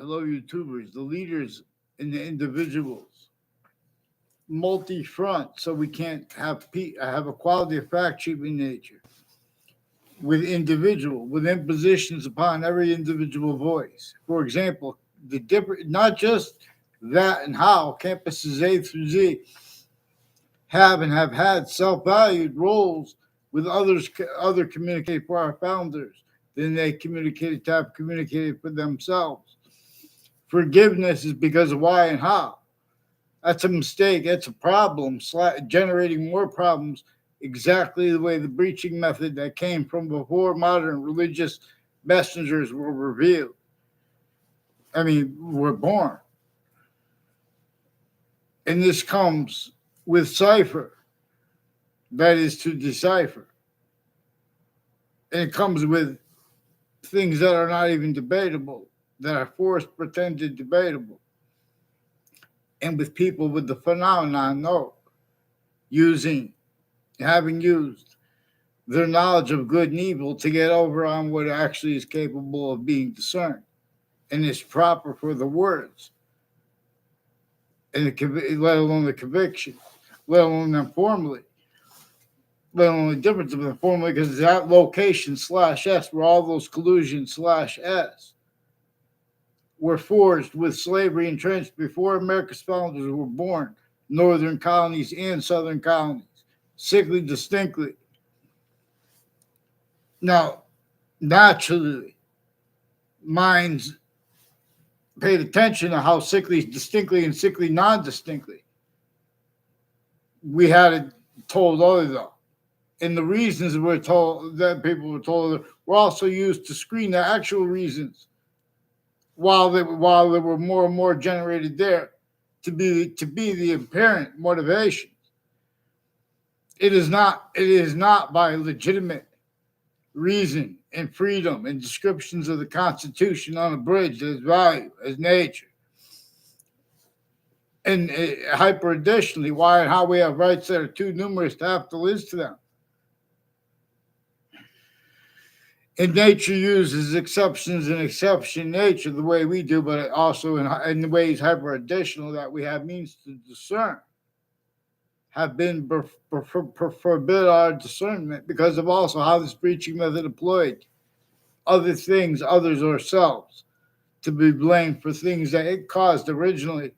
hello YouTubers, the leaders and the individuals, multi-front, so we can't have a quality of fact sheeping nature with impositions upon every individual voice. For example, the different, not just that and how campuses A through Z have and have had self-valued roles with other communicated for our founders than they communicated to have communicated for themselves. Forgiveness is because of why and how. That's a mistake. That's a problem, generating more problems, exactly the way the breaching method that came from before modern religious messengers were revealed. Were born. And this comes with cipher, that is to decipher. And it comes with things that are not even debatable, that are forced, pretended debatable. And with people with the phenomenon, having used their knowledge of good and evil to get over on what actually is capable of being discerned and is proper for the words, and let alone the conviction, let alone them formally, let alone the difference of them formally, because that location /S, where all those collusions /S were forged with slavery entrenched before America's founders were born, northern colonies and southern colonies, sickly distinctly. Now, naturally, minds paid attention to how sickly distinctly and sickly non-distinctly we had it told other though. And the reasons were told that people were told were also used to screen the actual reasons while there were more and more generated there to be the apparent motivation. It is not by legitimate reason and freedom and descriptions of the Constitution unabridged as value, as nature. And hyper additionally, why and how we have rights that are too numerous to have to list to them. And nature uses exceptions and exception nature the way we do, but also in the ways hyper additional that we have means to discern, have been forbid our discernment because of also how this breaching method employed other things, others, ourselves, to be blamed for things that it caused originally.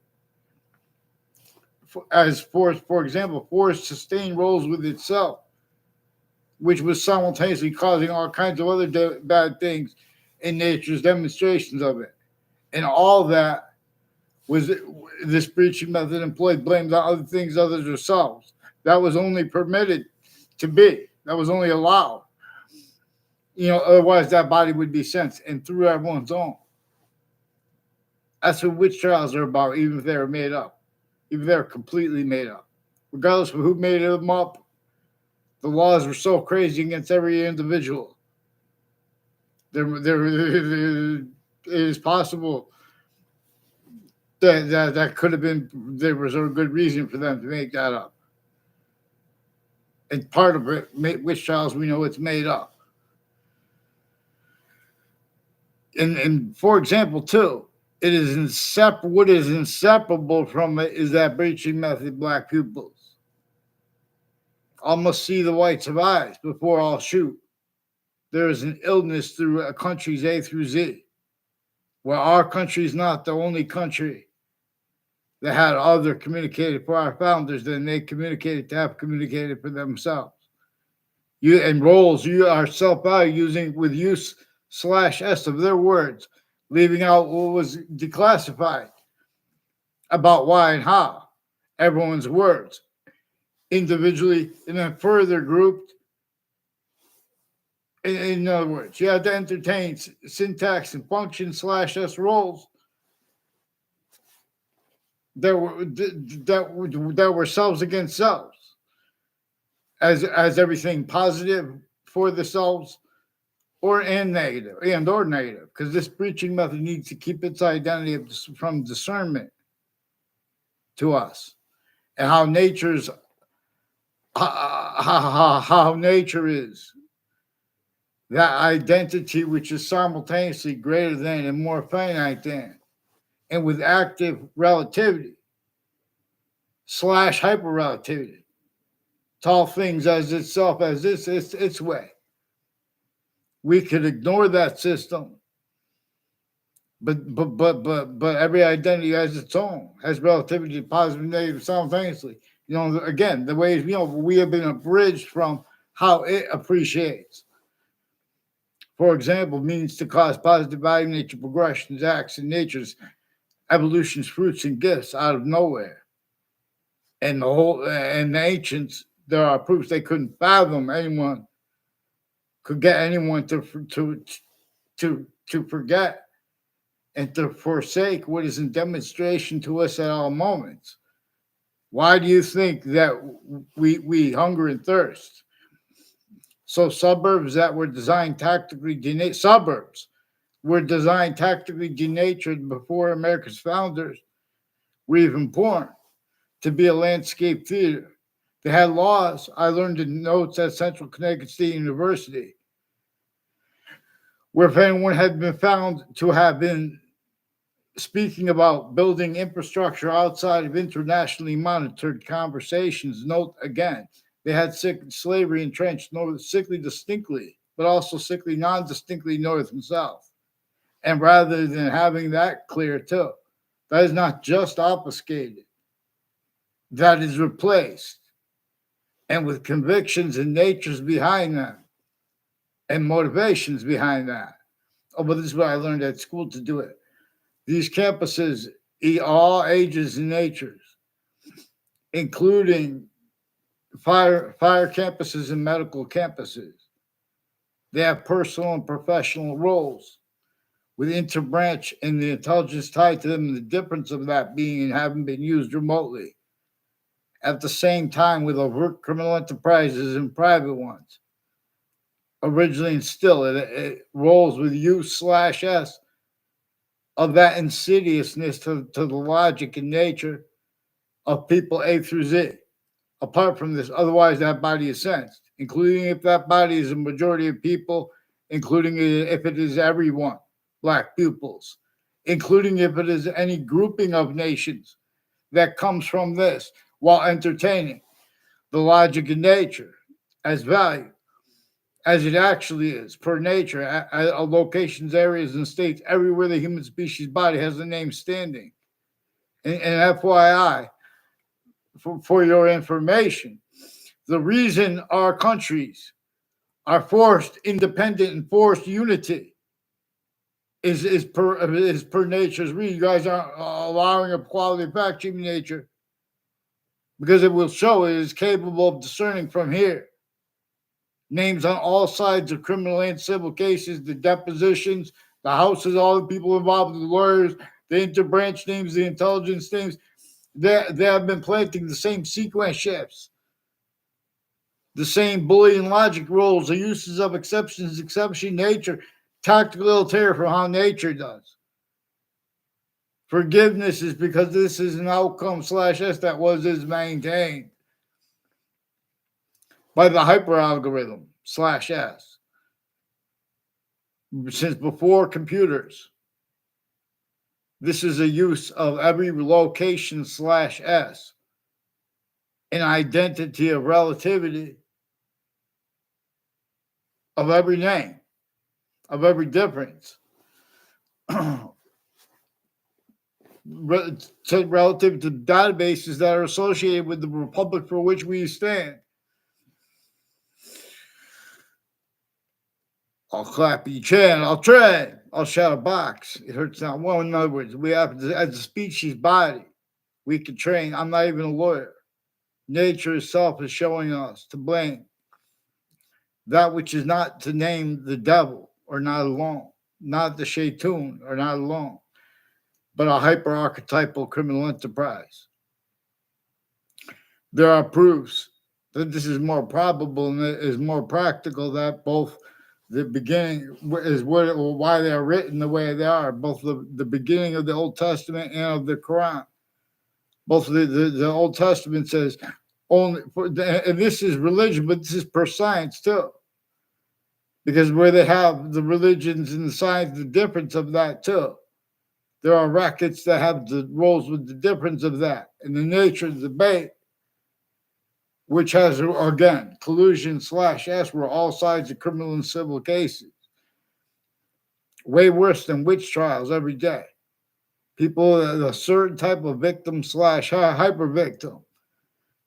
For example, forced sustained roles with itself, which was simultaneously causing all kinds of other bad things in nature's demonstrations of it. And all that was this breaching method employed blamed on other things, others, ourselves. That was only permitted to be. That was only allowed. Otherwise that body would be sensed and through everyone's own. That's what witch trials are about, even if they were made up, even if they're completely made up. Regardless of who made them up, the laws were so crazy against every individual. It is possible that could have been, there was a good reason for them to make that up. And part of it, witch trials, we know it's made up. And for example, too, what is inseparable from it is that breaching method, black pupils. All must see the whites of eyes before all shoot. There is an illness through a country's A through Z, where our country is not the only country that had other communicated for our founders than they communicated to have communicated for themselves. You and roles you are self-value using with use /S of their words, leaving out what was declassified about why and how, everyone's words, individually and then further grouped. In other words, you have to entertain syntax and function /S roles that were selves against selves, as everything positive for the selves or negative, because this breaching method needs to keep its identity from discernment to us, and how nature is that identity which is simultaneously greater than and more finite than and with active relativity slash hyperrelativity to all things as itself, as its way. We could ignore that system, but every identity has its own, has relativity, positive, negative, simultaneously. Again, the ways we have been abridged from how it appreciates. For example, means to cause positive value, nature progressions, acts, and nature's evolution's fruits and gifts out of nowhere. And the ancients, there are proofs they couldn't fathom anyone could get anyone to forget and to forsake what is in demonstration to us at all moments. Why do you think that we hunger and thirst? So suburbs that were designed tactically denatured before America's founders were even born to be a landscape theater. They had laws I learned in notes at Central Connecticut State University, where if anyone had been found to have been speaking about building infrastructure outside of internationally monitored conversations, note again, they had slavery entrenched sickly distinctly, but also sickly non-distinctly north and south. And rather than having that clear too, that is not just obfuscated, that is replaced, and with convictions and natures behind that, and motivations behind that. Oh, but this is what I learned at school to do it. These campuses, all ages and natures, including fire campuses and medical campuses, they have personal and professional roles with interbranch and the intelligence tied to them, and the difference of that being and having been used remotely. At the same time, with overt criminal enterprises and private ones, originally and still, it rolls with U/S of that insidiousness to the logic and nature of people A through Z. Apart from this, otherwise that body is sensed, including if that body is a majority of people, including if it is everyone, black pupils, including if it is any grouping of nations that comes from this, while entertaining the logic of nature as value, as it actually is, per nature, at locations, areas, and states, everywhere the human species body has a name standing. And FYI, for your information, the reason our countries are forced independent and forced unity is per nature's reason. You guys aren't allowing a quality fact cheating nature, because it will show it is capable of discerning from here names on all sides of criminal and civil cases, the depositions, the houses, all the people involved, the lawyers, the interbranch names, the intelligence names. They have been planting the same sequence shifts, the same Boolean logic rules, the uses of exceptions, exception nature, tactical alter from how nature does. Forgiveness is because this is an outcome /S that is maintained by the hyperalgorithm /S since before computers. This is a use of every location /S, an identity of relativity of every name, of every difference. Relative to databases that are associated with the republic for which we stand. I'll clap each hand, I'll tread, I'll shout a box. It hurts not one. In other words, we have, as a species body, we can train. I'm not even a lawyer. Nature itself is showing us to blame that which is not to name the devil or not alone, not the shaytun or not alone, but a hyper-archetypal criminal enterprise. There are proofs that this is more probable and it is more practical, that both the beginning is why they are written the way they are, both the beginning of the Old Testament and of the Quran. Both the Old Testament says only, and this is religion, but this is per science too. Because where they have the religions and the science, the difference of that too. There are rackets that have the roles with the difference of that and the nature of the debate, which has, again, collusion slash S where all sides of criminal and civil cases. Way worse than witch trials every day. People, a certain type of victim slash hyper victim.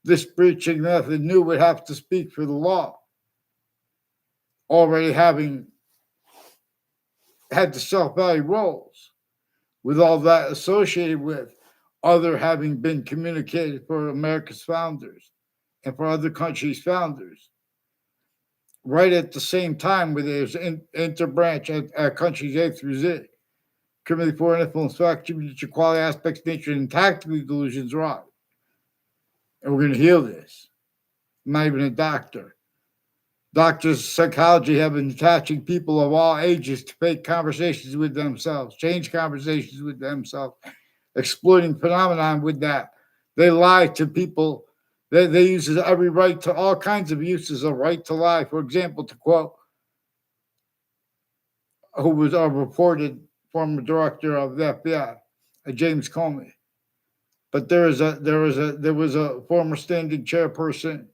This breaching method knew would have to speak for the law, already having had the self value roles, with all that associated with other having been communicated for America's founders and for other countries' founders. Right at the same time, where there's interbranch at countries A through Z, criminally foreign influence, fact, quality aspects, nature, and tactically delusions right. And we're going to heal this. I'm not even a doctor. Doctors of psychology have been attaching people of all ages to fake conversations with themselves, change conversations with themselves, exploiting phenomenon with that. They lie to people. They use every right to all kinds of uses of right to lie. For example, to quote who was a reported former director of the FBI, James Comey. But there was a former standing chairperson.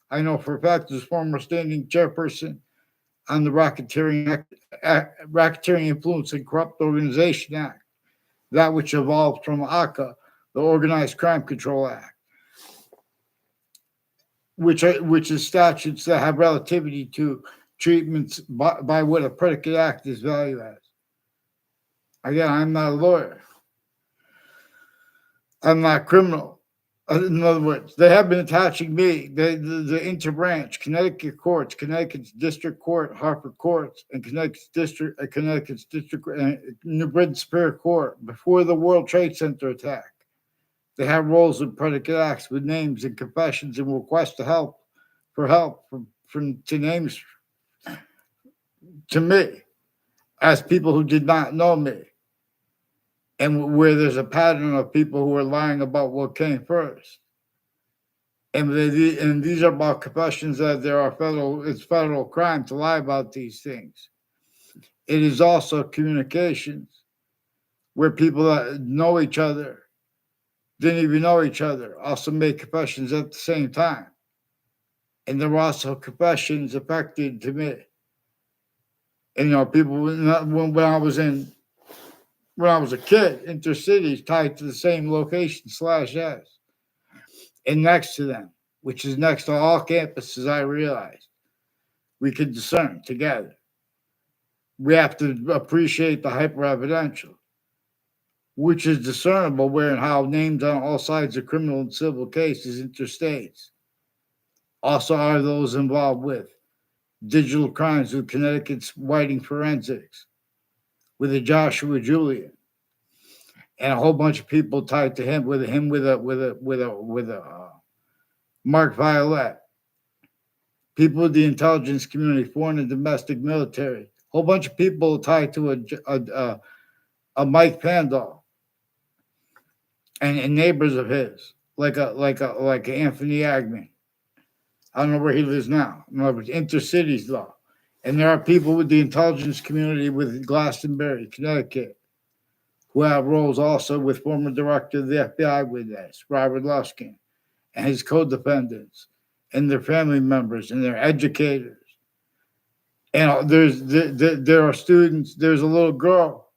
I know for a fact there's a former standing chairperson on the Racketeering Influence and Corrupt Organization Act, that which evolved from ACA, the Organized Crime Control Act, which is statutes that have relativity to treatments by what a predicate act is valued as. Again, I'm not a lawyer. I'm not criminal. In other words, they have been attaching me, the interbranch, Connecticut courts, Connecticut's district court, Hartford courts, and Connecticut's district, New Britain Superior Court before the World Trade Center attack. They have roles in predicate acts with names and confessions and requests to help to names to me as people who did not know me. And where there's a pattern of people who are lying about what came first. And these are about confessions that it's federal crime to lie about these things. It is also communications where people that know each other, didn't even know each other, also make confessions at the same time. And there were also confessions affected to me. And people when I was a kid, intercities tied to the same location /S. And next to them, which is next to all campuses, I realized we could discern together. We have to appreciate the hyper-evidential, which is discernible where and how names on all sides of criminal and civil cases interstates. Also are those involved with digital crimes with Connecticut's Whiting Forensics, with a Joshua Julian, and a whole bunch of people tied to him, with a Mark Violet, people of the intelligence community, foreign and domestic military, a whole bunch of people tied to a Mike Pandol, and neighbors of his, like Anthony Agnew. I don't know where he lives now. In other words, intercities law. And there are people with the intelligence community with Glastonbury, Connecticut, who have roles also with former director of the FBI with us, Robert Luskin, and his co-defendants, and their family members, and their educators. And there are students. There's a little girl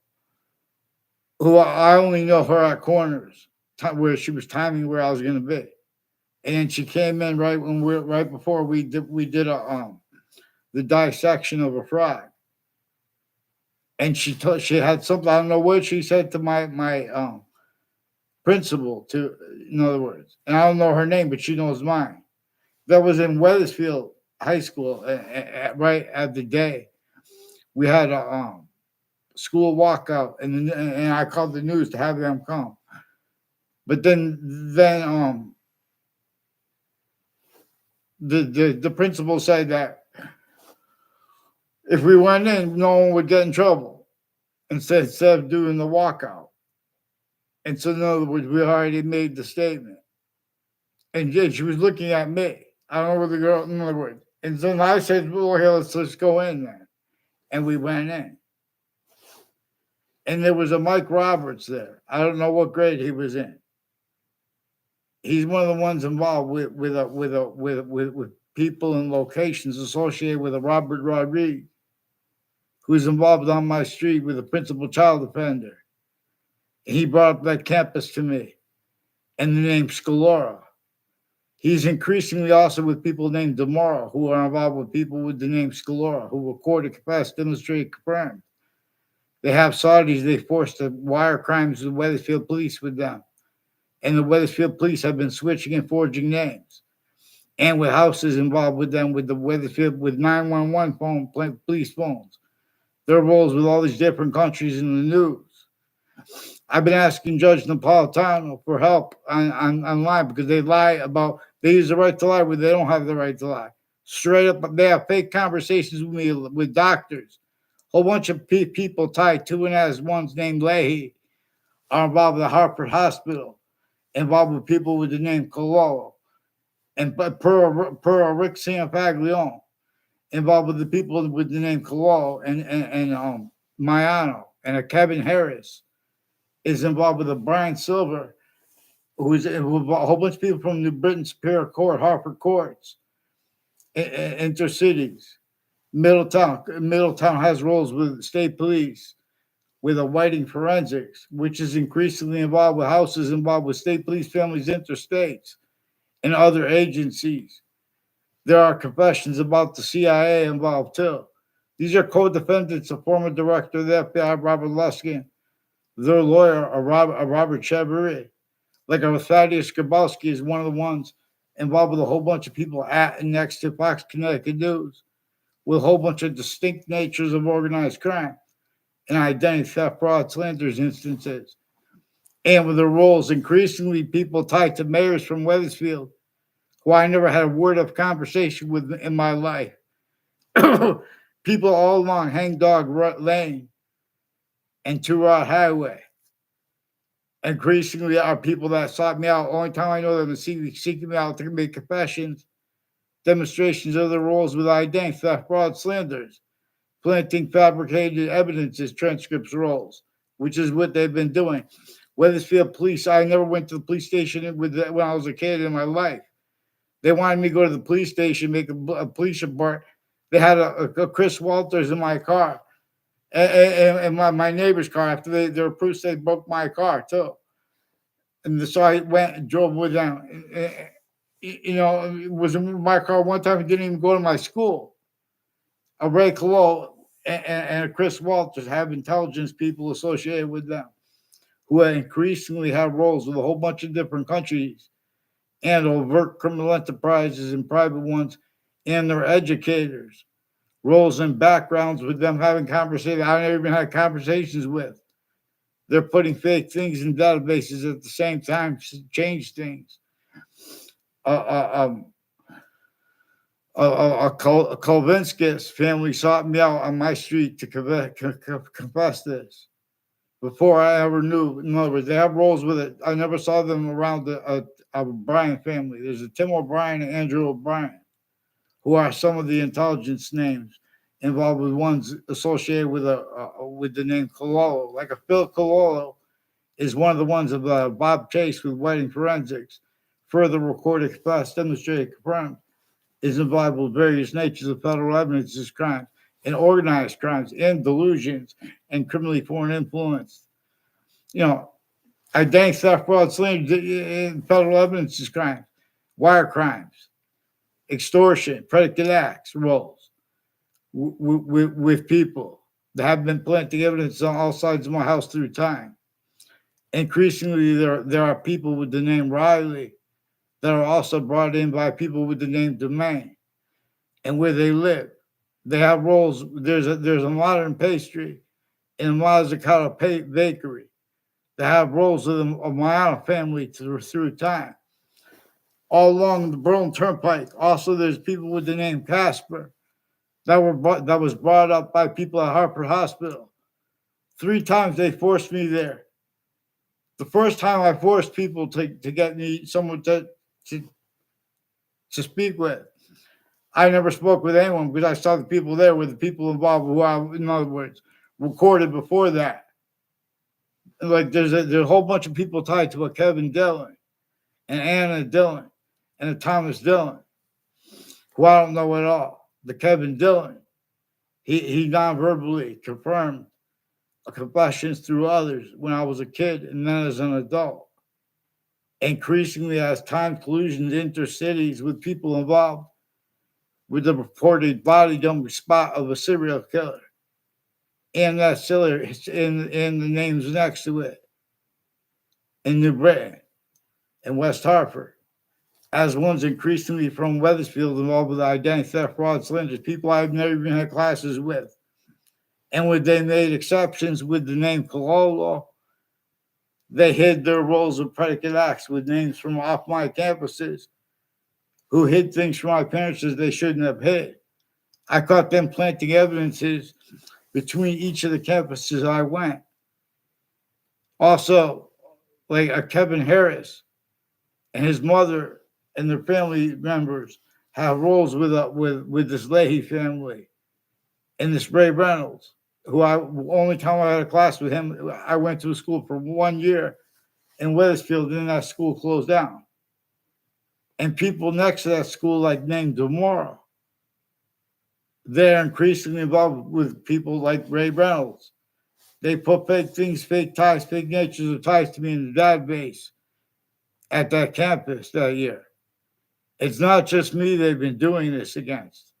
who I only know her at corners, where she was timing where I was going to be, and she came in right before we did the dissection of a frog. And she had something, I don't know what she said to my principal, in other words. And I don't know her name, but she knows mine. That was in Wethersfield High School, right at the day. We had a school walkout, and I called the news to have them come. But then the principal said that if we went in, no one would get in trouble instead of doing the walkout. And so, in other words, we already made the statement. And she was looking at me. I don't know where the girl, in other words. And so I said, well, here, let's go in then. And we went in. And there was a Mike Roberts there. I don't know what grade he was in. He's one of the ones involved with people and locations associated with a Robert Rodriguez, who's involved on my street with a principal child offender. He brought up that campus to me and the name Scalora. He's increasingly also with people named Demora, who are involved with people with the name Scalora, who recorded, confessed, demonstrated, confirmed. They have Saudis they forced to wire crimes with Wethersfield police with them. And the Wethersfield police have been switching and forging names. And with houses involved with them, with the Wethersfield, with 911 police phones. Their roles with all these different countries in the news. I've been asking Judge Napolitano for help online because they lie about, they use the right to lie where they don't have the right to lie. Straight up, they have fake conversations with me, with doctors. A whole bunch of people tied, two and as one's named Leahy, are involved with the Hartford Hospital, involved with people with the name Cololo, and per Rick Sanfaglione, involved with the people with the name Cololo and Mayano, and a Kevin Harris is involved with a Brian Silver, who's with a whole bunch of people from New Britain Superior Court, Hartford Courts, Intercities. Middletown has roles with state police, with a Whiting Forensics, which is increasingly involved with houses involved with state police, families, interstates, and other agencies. There are confessions about the CIA involved too. These are co-defendants, a former director of the FBI, Robert Luskin, their lawyer, a Robert Chevrolet, like a Thaddeus Grabowski is one of the ones involved with a whole bunch of people at and next to Fox Connecticut News, with a whole bunch of distinct natures of organized crime and identity theft, fraud, slanders instances. And with their roles, increasingly people tied to mayors from Wethersfield, who I never had a word of conversation with in my life. People all along Hangdog Lane and Two Rod Highway. Increasingly are people that sought me out. Only time I know them is seeking me out to make confessions, demonstrations of their roles with identity theft, fraud, slanders, planting fabricated evidences, transcripts, roles, which is what they've been doing. Wethersfield police, I never went to the police station when I was a kid in my life. They wanted me to go to the police station, make a police report. They had a Chris Walters in my car and my neighbor's car after they were proof they broke my car too. And so I went and drove with them. It was in my car one time. It didn't even go to my school. A Ray Colo and a Chris Walters have intelligence people associated with them who increasingly have roles with a whole bunch of different countries and overt criminal enterprises and private ones, and their educators, roles and backgrounds with them having conversations I never even had conversations with. They're putting fake things in databases at the same time to change things. A Kolvinskis family sought me out on my street to confess this before I ever knew. In other words, they have roles with it. I never saw them around the O'Brien family. There's a Tim O'Brien and Andrew O'Brien, who are some of the intelligence names involved with ones associated with the name Cololo. Like a Phil Cololo is one of the ones of Bob Chase with Whiting Forensics. Further recorded, confessed, demonstrated, confirmed, is involved with various natures of federal evidence as crimes and organized crimes and delusions and criminally foreign influence. Identity theft, fraud, slander, and federal evidence is crimes, wire crimes, extortion, predicate acts, roles with people that have been planting evidence on all sides of my house through time. Increasingly, there are people with the name Riley that are also brought in by people with the name Domain and where they live. They have roles. There's a modern pastry in Mazzucato Bakery. They have roles of my own family through time. All along the Berlin Turnpike. Also, there's people with the name Casper that was brought up by people at Hartford Hospital. 3 times they forced me there. The first time I forced people to get me someone to speak with. I never spoke with anyone because I saw the people there were the people involved who I, in other words, recorded before that. like there's a whole bunch of people tied to a Kevin Dillon and Anna Dillon and a Thomas Dillon, who I don't know at all. The Kevin Dillon, he non-verbally confirmed confessions through others when I was a kid and then as an adult. Increasingly, as time collusions intercities with people involved with the reported body dumping spot of a serial killer. And that killer in the names next to it in New Britain and West Hartford, as ones increasingly from Wethersfield involved with identity theft, fraud, slanders, people I've never even had classes with. And when they made exceptions with the name Cololo, they hid their roles of predicate acts with names from off my campuses who hid things from my parents that they shouldn't have hid. I caught them planting evidences between each of the campuses I went. Also, like a Kevin Harris and his mother and their family members have roles with this Leahy family and this Ray Reynolds, who only time I had a class with him, I went to a school for 1 year in Wethersfield, and then that school closed down. And people next to that school, like named Demora, they're increasingly involved with people like Ray Reynolds. They put fake things, fake ties, fake natures of ties to me in the database at that campus that year. It's not just me they've been doing this against.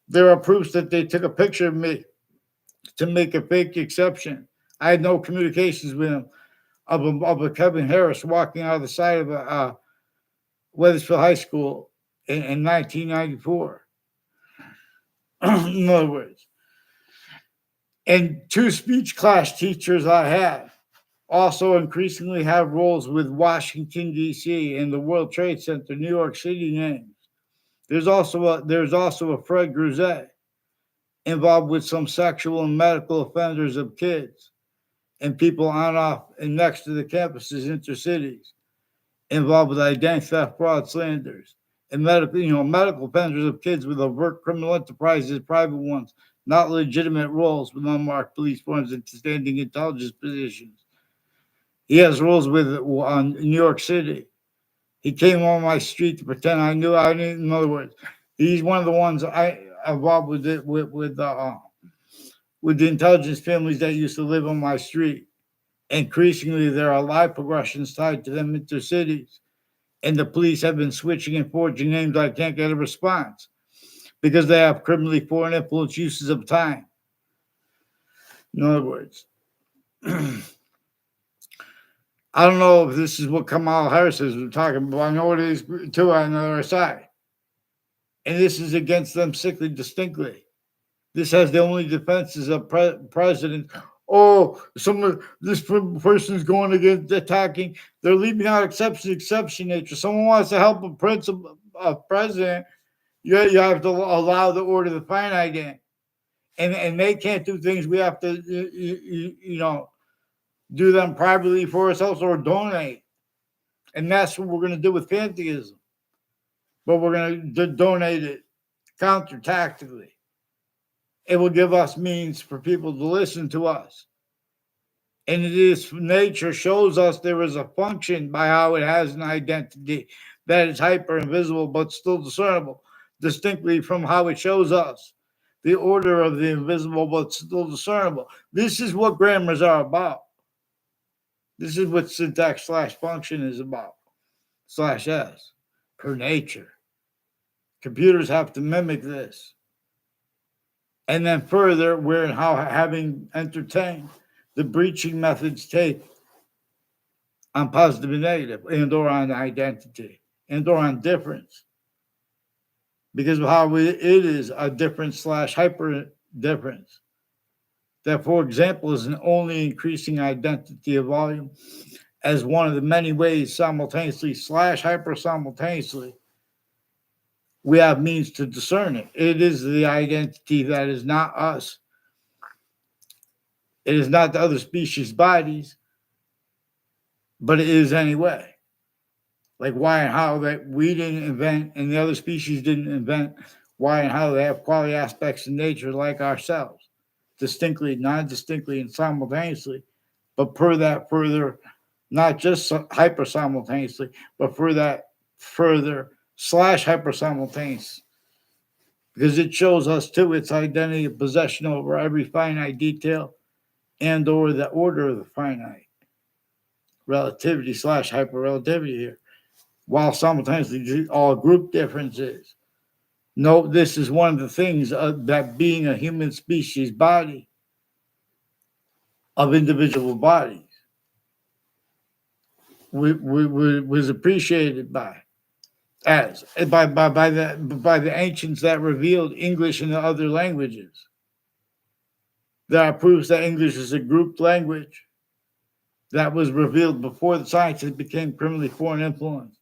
There are proofs that they took a picture of me to make a fake exception. I had no communications with him of a Kevin Harris walking out of the side of a Wethersfield High School in 1994. In other words, and two speech class teachers I had also increasingly have roles with Washington, D.C. and the World Trade Center, New York City names. There's also a Fred Gruzet involved with some sexual and medical offenders of kids and people on, off, and next to the campuses, intercities, involved with identity theft, fraud, slanders, and medical offenders of kids with overt criminal enterprises, private ones, not legitimate roles with unmarked police forms and standing intelligence positions. He has roles with New York City. He came on my street to pretend I knew. In other words, he's one of the ones I involved with it with the intelligence families that used to live on my street. Increasingly, there are live progressions tied to them intercities, and the police have been switching and forging names. I can't get a response because they have criminally foreign influence uses of time. In other words, I don't know if this is what Kamala Harris is talking about. I know it is too on the other side. And this is against them sickly distinctly. This has the only defenses of president. Oh, this person's going against attacking. They're leaving out exception nature. Someone wants to help a president. You have to allow the order of the finite in. And they can't do things. We have to, do them privately for ourselves or donate. And that's what we're going to do with pantheism. But we're going to donate it counter-tactically. It will give us means for people to listen to us. And it is nature shows us there is a function by how it has an identity that is hyper invisible but still discernible, distinctly from how it shows us the order of the invisible but still discernible. This is what grammars are about. This is what syntax / function is about. /s per nature. Computers have to mimic this. And then further, where and how having entertained the breaching methods take on positive and negative, and or on identity, and or on difference. Because of how it is a difference / hyper difference. That, for example, is an only increasing identity of volume as one of the many ways simultaneously / hyper simultaneously we have means to discern it. It is the identity that is not us. It is not the other species' bodies, but it is anyway. Like why and how that we didn't invent and the other species didn't invent, why and how they have quality aspects in nature like ourselves, distinctly, non-distinctly, and simultaneously, but per that further, not just hyper simultaneously, but for that further slash hyper simultaneous, because it shows us too its identity of possession over every finite detail and or the order of the finite. Relativity slash hyper relativity here, while simultaneously all group differences. No, this is one of the things that being a human species body of individual bodies was appreciated by the ancients that revealed English and the other languages. There are proofs that English is a grouped language that was revealed before the sciences became criminally foreign influence,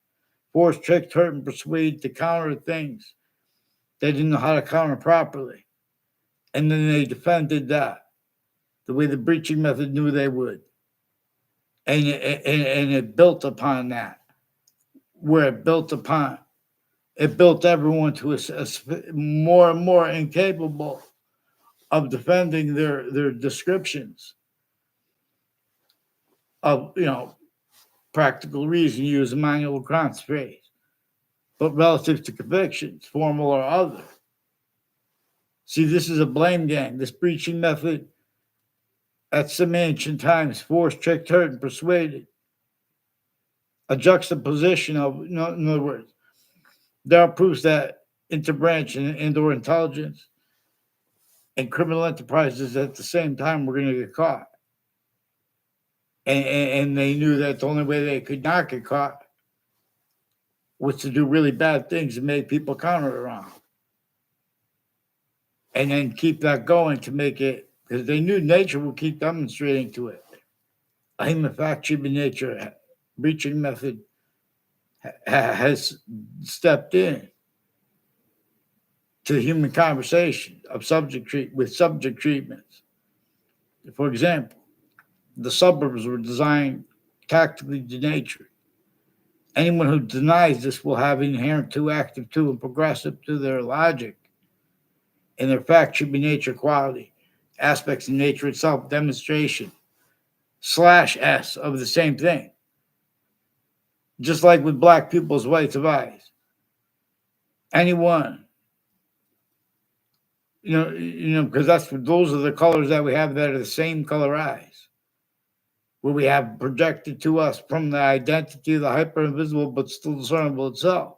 forced, tricked, hurt, and persuaded to counter things they didn't know how to counter properly. And then they defended that the way the breaching method knew they would. And it built upon that, where it built upon. It built everyone to a more and more incapable of defending their descriptions of, practical reason, use Immanuel Kant's phrase, but relative to convictions, formal or other. See, this is a blame game. This breaching method at some ancient times forced, tricked, hurt, and persuaded. A juxtaposition of, in other words, there are proofs that interbranch and or intelligence and criminal enterprises at the same time were going to get caught. And they knew that the only way they could not get caught was to do really bad things and make people counter around. And then keep that going to make it, because they knew nature would keep demonstrating to it. A human fact treatment nature breaching method has stepped in to the human conversation of subject treatments. For example, the suburbs were designed tactically to nature. Anyone who denies this will have inherent too active to and progressive to their logic and their fact should be nature quality, aspects of nature itself, demonstration, /S of the same thing. Just like with black pupils, whites of eyes. Anyone, because those are the colors that we have that are the same color eyes. Where we have projected to us from the identity of the hyper invisible but still discernible itself.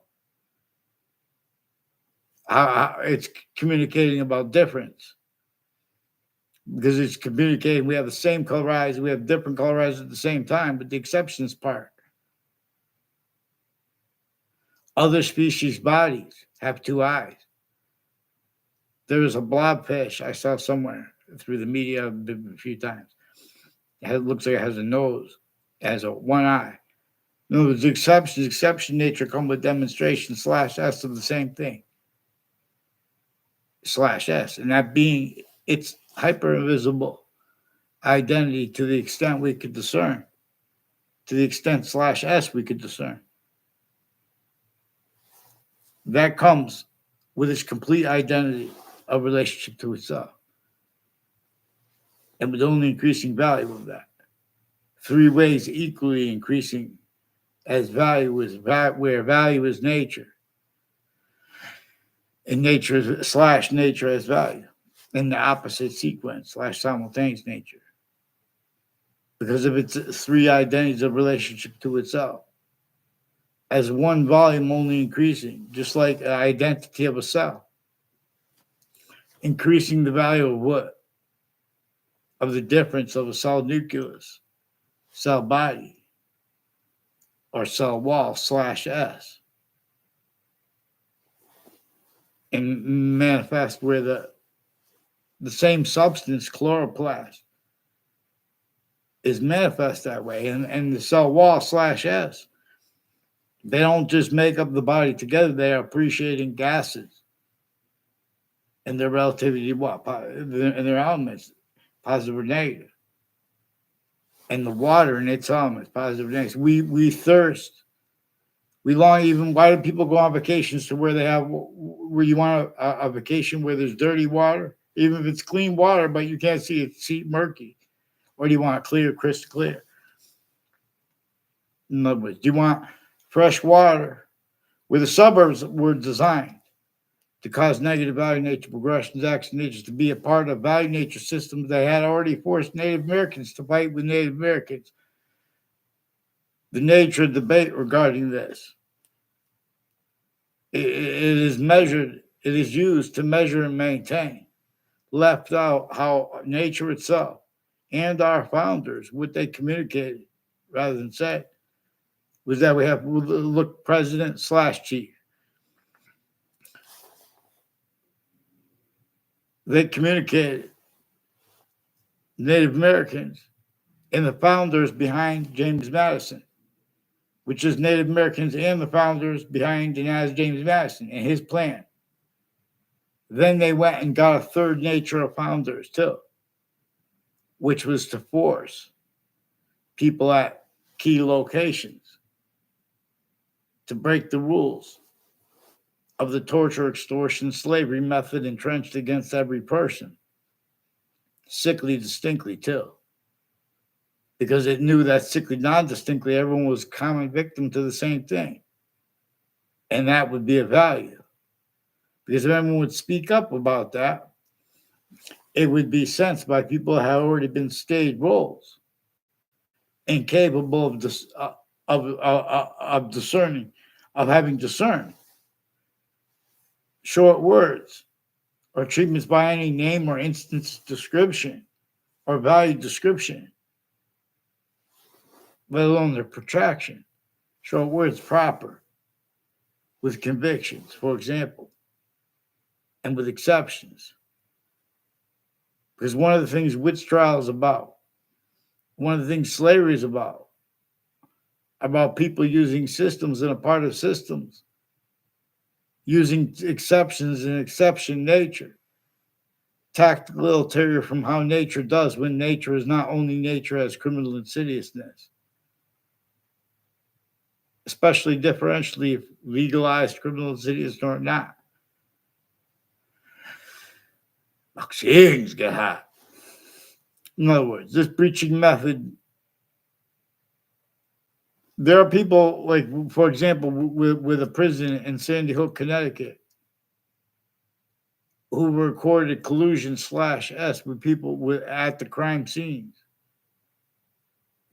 It's communicating about difference. Because it's communicating, we have the same color eyes, we have different color eyes at the same time, but the exceptions part. Other species' bodies have two eyes. There is a blobfish I saw somewhere through the media a few times. It looks like it has a nose. It has one eye. No, there's exceptions. Exception nature come with demonstration /S of the same thing. /S. And that being its hyper invisible identity to the extent we could discern. To the extent /S we could discern. That comes with its complete identity of relationship to itself. And with only increasing value of that. 3 ways equally increasing as value is where value is nature. And nature is /nature as value. In the opposite sequence /simultaneous nature. Because of its 3 identities of relationship to itself. As one volume only increasing, just like the identity of a cell. Increasing the value of what? Of the difference of a cell nucleus, cell body, or cell wall /S. And manifest where the same substance, chloroplast, is manifest that way. And the cell wall /S, they don't just make up the body together, they are appreciating gases and their relativity, and their elements, positive or negative. And the water in its elements, positive or negative. We thirst. We long even, why do people go on vacations to where you want a vacation where there's dirty water? Even if it's clean water, but you can't see it's murky. Or do you want it clear, crystal clear? In other words, do you want fresh water where the suburbs were designed to cause negative value nature progressions, action natures to be a part of value nature systems that had already forced Native Americans to fight with Native Americans? The nature of debate regarding this. It is measured, it is used to measure and maintain. Left out how nature itself and our founders, what they communicated rather than said, was that we have look president / chief. They communicated Native Americans and the founders behind James Madison, which is Native Americans and the founders behind and as James Madison and his plan. Then they went and got a third nature of founders too, which was to force people at key locations to break the rules of the torture, extortion, slavery method entrenched against every person. Sickly distinctly too. Because it knew that sickly non-distinctly everyone was common victim to the same thing. And that would be a value. Because if everyone would speak up about that, it would be sensed by people who had already been stayed roles and capable of discerning, of having discerned short words or treatments by any name or instance description or value description, let alone their protraction. Short words proper with convictions, for example, and with exceptions. Because one of the things witch trial is about, one of the things slavery is about people using systems and a part of systems, using exceptions and exception nature, tactical ulterior from how nature does when nature is not only nature as criminal insidiousness, especially differentially if legalized criminal insidious or not. Things get hot. In other words, this breaching method, there are people like, for example, with a prison in Sandy Hook, Connecticut, who recorded collusion /S with people at the crime scenes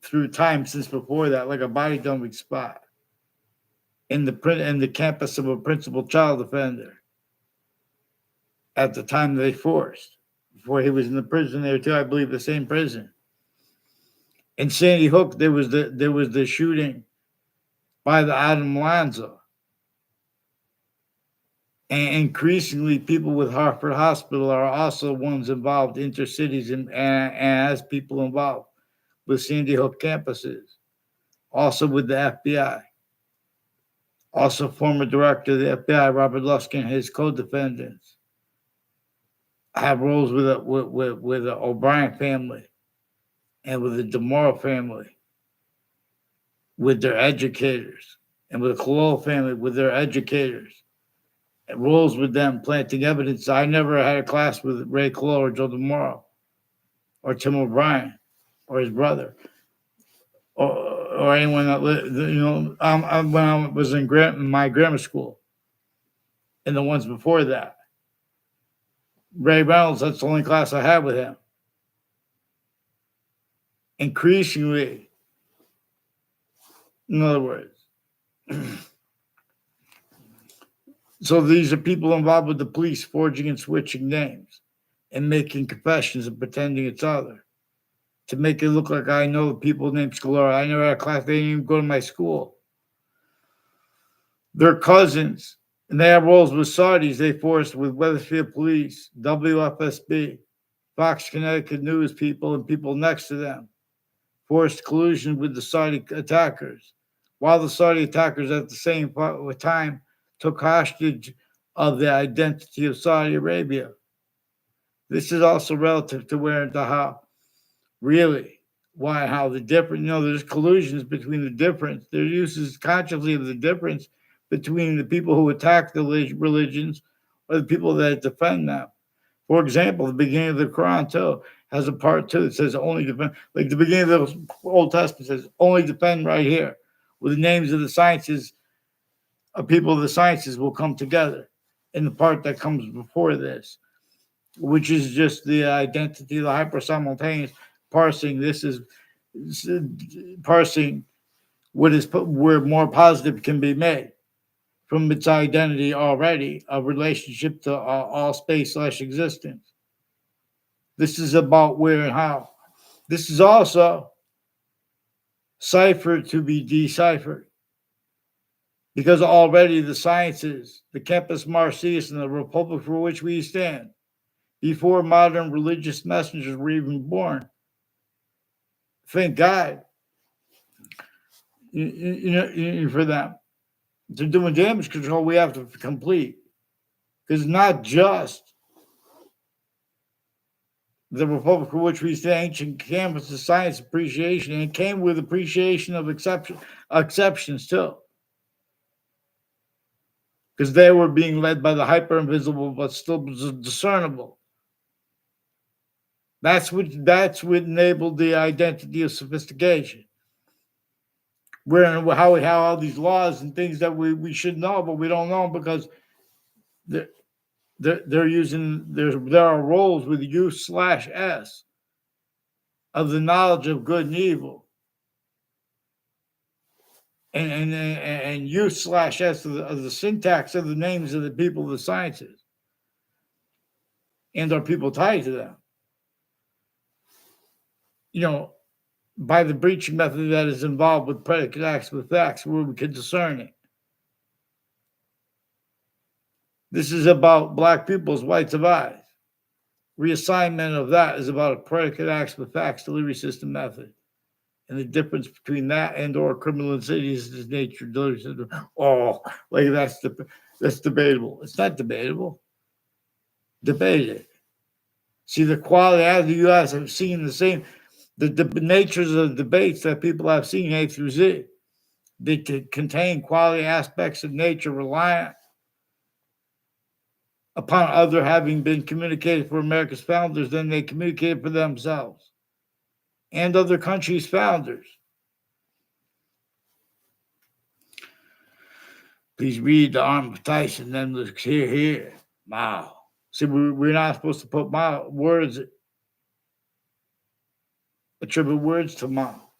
through time since before that, like a body dumping spot in the campus of a principal child offender at the time they forced, before he was in the prison there too, I believe the same prison. In Sandy Hook, there was the shooting by the Adam Lanza. And increasingly, people with Hartford Hospital are also ones involved, intercities, and as people involved with Sandy Hook campuses, also with the FBI. Also, former director of the FBI, Robert Luskin, and his co-defendants have roles with the O'Brien family and with the DeMoro family, with their educators, and with the Cololo family, with their educators. Roles with them, planting evidence. I never had a class with Ray Cololo or Joe DeMoro or Tim O'Brien or his brother or anyone that lived, when I was in my grammar school and the ones before that. Ray Reynolds, that's the only class I had with him. Increasingly, in other words, so these are people involved with the police forging and switching names and making confessions and pretending it's other to make it look like I know the people named Scalora. I never had a class. They didn't even go to my school. They're cousins, and they have roles with Saudis. They forced with Wethersfield Police, WFSB, Fox Connecticut News people, and people next to them. Forced collusion with the Saudi attackers, while the Saudi attackers at the same time took hostage of the identity of Saudi Arabia. This is also relative to where and to how. Really, why, how the difference, there's collusions between the difference. There uses consciously of the difference between the people who attack the religions or the people that defend them. For example, the beginning of the Quran too has a part too. It says only depend, like the beginning of the Old Testament says, only depend right here, where the names of the sciences, of people of the sciences will come together in the part that comes before this, which is just the identity, the hyper-simultaneous parsing. This is parsing what is where more positive can be made from its identity already, a relationship to all space/existence. This is about where and how. This is also cipher to be deciphered, because already the sciences, the Campus Martius and the Republic for which we stand, before modern religious messengers were even born, thank God, for them. They're doing damage control we have to complete. Because not just the Republic for which we stand, ancient campus of science appreciation, and it came with appreciation of exceptions too. Because they were being led by the hyper invisible but still discernible. That's what enabled the identity of sophistication. Where how we have all these laws and things that we should know, but we don't know because they're using there are roles with U/S of the knowledge of good and evil, and U/S of the syntax of the names of the people of the sciences and our people tied to them. By the breaching method that is involved with predicate acts with facts, where we can discern it. This is about black people's whites of eyes. Reassignment of that is about a predicate acts with facts delivery system method. And the difference between that and or criminal insidious nature delivery system. Oh, like that's debatable. It's not debatable. Debate it. See, the quality as the U.S. have seen the same, the natures of the debates that people have seen A through Z. They contain quality aspects of nature reliant upon other having been communicated for America's founders than they communicated for themselves and other countries' founders. Please read The Arm of Tyson, then look here. Wow. See, we're not supposed to put attribute words to Mao.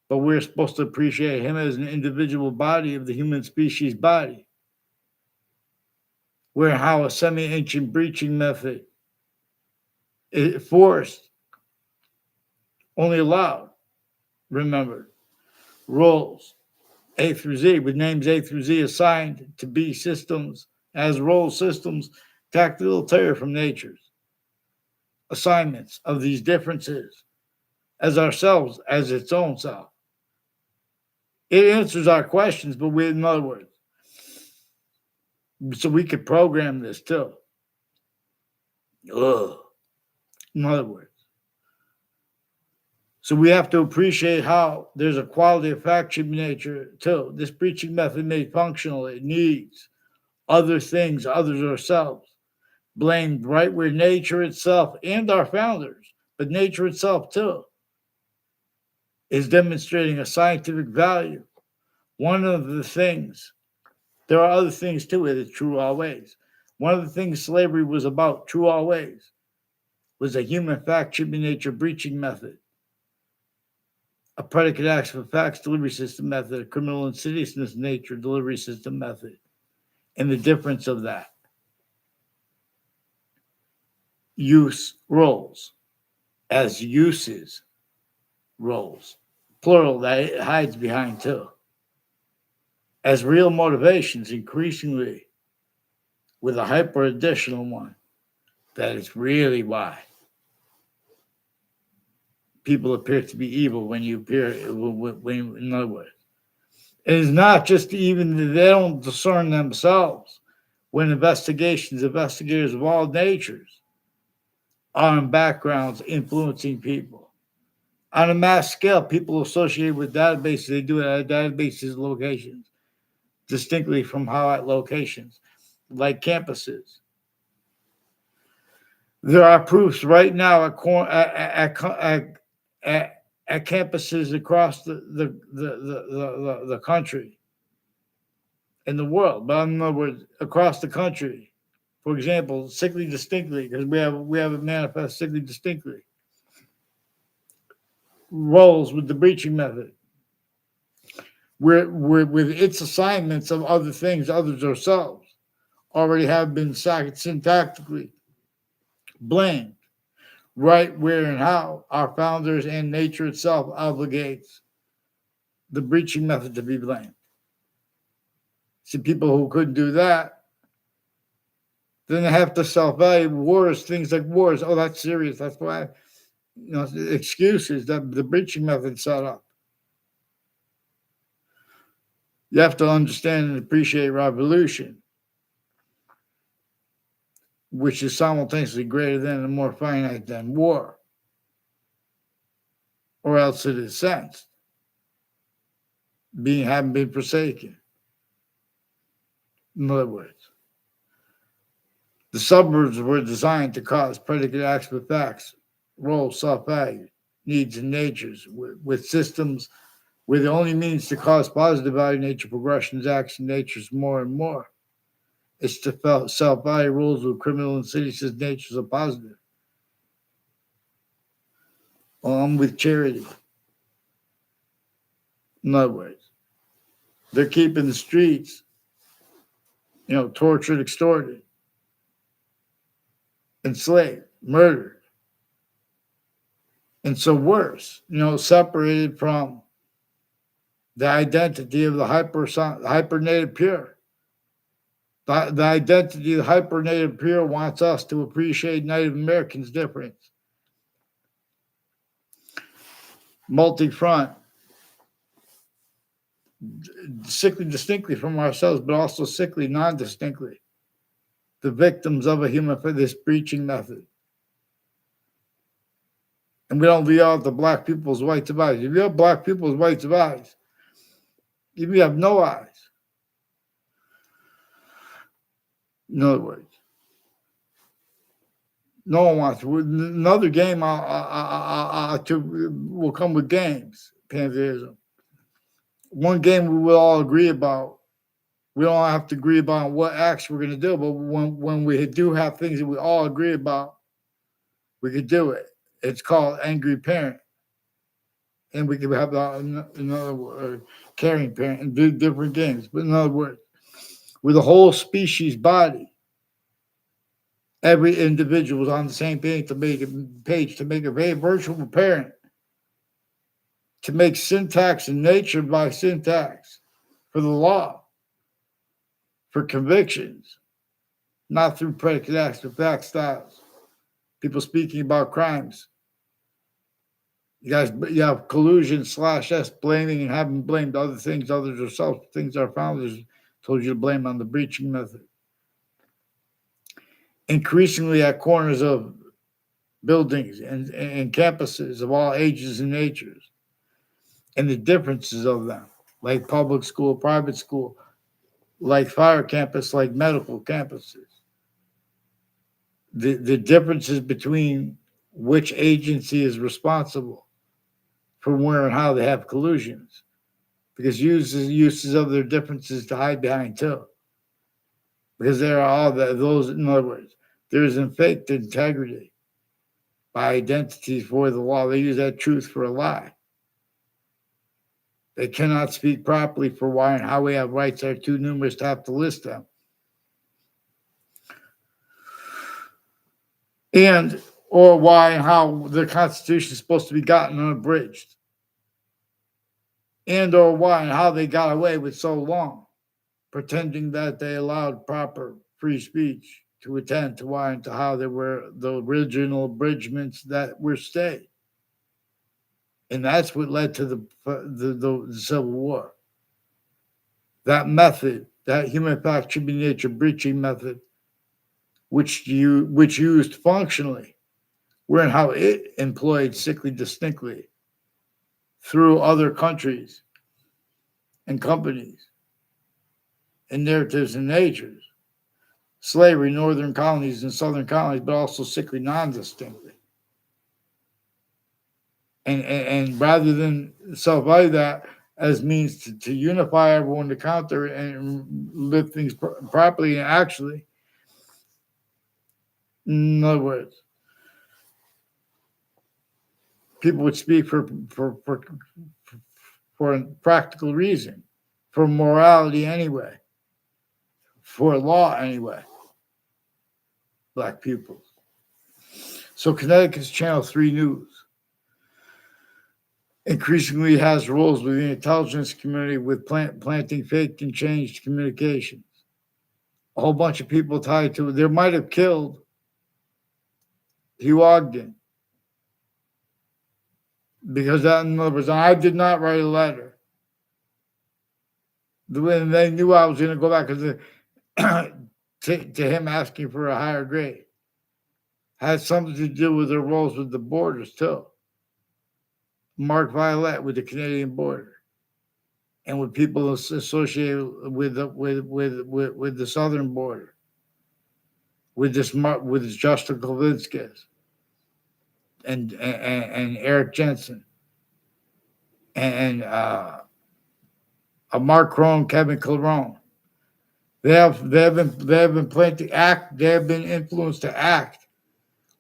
But we're supposed to appreciate him as an individual body of the human species body. Where how a semi-ancient breaching method is forced, only allowed, remember, roles A through Z, with names A through Z assigned to be systems as role systems, tactile terror from nature's assignments of these differences as ourselves, as its own self. It answers our questions, but in other words, so we could program this too. In other words. So we have to appreciate how there's a quality of faction nature too. This breaching method made functional. It needs other things, others ourselves, blamed right where nature itself and our founders, but nature itself too, is demonstrating a scientific value. One of the things, there are other things too, it is true always. One of the things slavery was about, true always, was a human faction nature breaching method. A predicate acts for facts delivery system method, a criminal insidiousness nature delivery system method, and the difference of that. Use roles as uses roles, plural that it hides behind too, as real motivations increasingly with a hyper additional one. That is really why people appear to be evil when you appear, in other words. It is not just even that they don't discern themselves when investigators of all natures are in backgrounds influencing people. On a mass scale, people associated with databases, they do it at databases locations, distinctly from how at locations, like campuses. There are proofs right now at campuses across the country in the world, but in other words, across the country. For example, sickly distinctly, because we have it manifest sickly distinctly. Roles with the breaching method, where with its assignments of other things, others ourselves, already have been syntactically blamed. Right, where, and how our founders and nature itself obligates the breaching method to be blamed. See, people who couldn't do that, then they have to self-value wars, things like wars. Oh, that's serious. That's why, excuses that the breaching method set up. You have to understand and appreciate revolution, which is simultaneously greater than and more finite than war, or else it is sensed, having been forsaken. In other words, the suburbs were designed to cause predicate acts with facts, roles, self-value, needs, and natures, with systems where the only means to cause positive value, nature, progressions, action, natures more and more. It's to self-value rules with criminal insidious natures are positive. Along with charity. In other words, they're keeping the streets, tortured, extorted, enslaved, murdered. And so worse, separated from the identity of the hyper native pure. The identity of the hyper native pure wants us to appreciate Native Americans' difference. Multi-front, sickly distinctly from ourselves, but also sickly non-distinctly. The victims of a human for this breaching method. And we don't leave out the black people's whites of eyes. If you have black people's whites of eyes, if you have no eyes, in other words, no one wants to. Another game will come with games, pantheism. One game we will all agree about. We don't have to agree about what acts we're going to do, but when we do have things that we all agree about, we could do it. It's called angry parent. And we could have another word, caring parent, and do different games. But in other words, with the whole species body, every individual is on the same page to make a very virtual parent, to make syntax and nature by syntax for the law, for convictions, not through predicate acts, but fact styles. People speaking about crimes. You have collusion / S blaming and having blamed other things, others ourselves, things our founders told you to blame on the breaching method. Increasingly at corners of buildings and campuses of all ages and natures, and the differences of them, like public school, private school, like fire campus, like medical campuses. The differences between which agency is responsible for where and how they have collusions, because uses of their differences to hide behind too. Because there are all those, in other words, there is faked integrity by identities for the law. They use that truth for a lie. They cannot speak properly for why and how we have rights that are too numerous to have to list them. And or why and how the Constitution is supposed to be gotten unabridged. And or why and how they got away with so long, pretending that they allowed proper free speech to attend to why and to how there were the original abridgments that were stayed. And that's what led to the Civil War. That method, that human fact should be nature breaching method, which used functionally, wherein how it employed sickly distinctly through other countries and companies and narratives and natures, slavery, northern colonies and southern colonies, but also sickly non-distinctly. And rather than self-value that as means to unify everyone to counter and live things properly and actually, in other words, people would speak for a practical reason, for morality anyway, for law anyway. Black pupils. So Connecticut's Channel 3 News increasingly has roles within the intelligence community with planting fake and changed communications. A whole bunch of people tied to it. They might have killed Hugh Ogden because that, in other words, I did not write a letter. When they knew I was going to go back to him asking for a higher grade, had something to do with their roles with the borders too. Mark Violet with the Canadian border, and with people associated with the southern border, with Justin Kovinskis and Eric Jensen and Mark Crone, Kevin Clarone. They have been planning to act. They have been influenced to act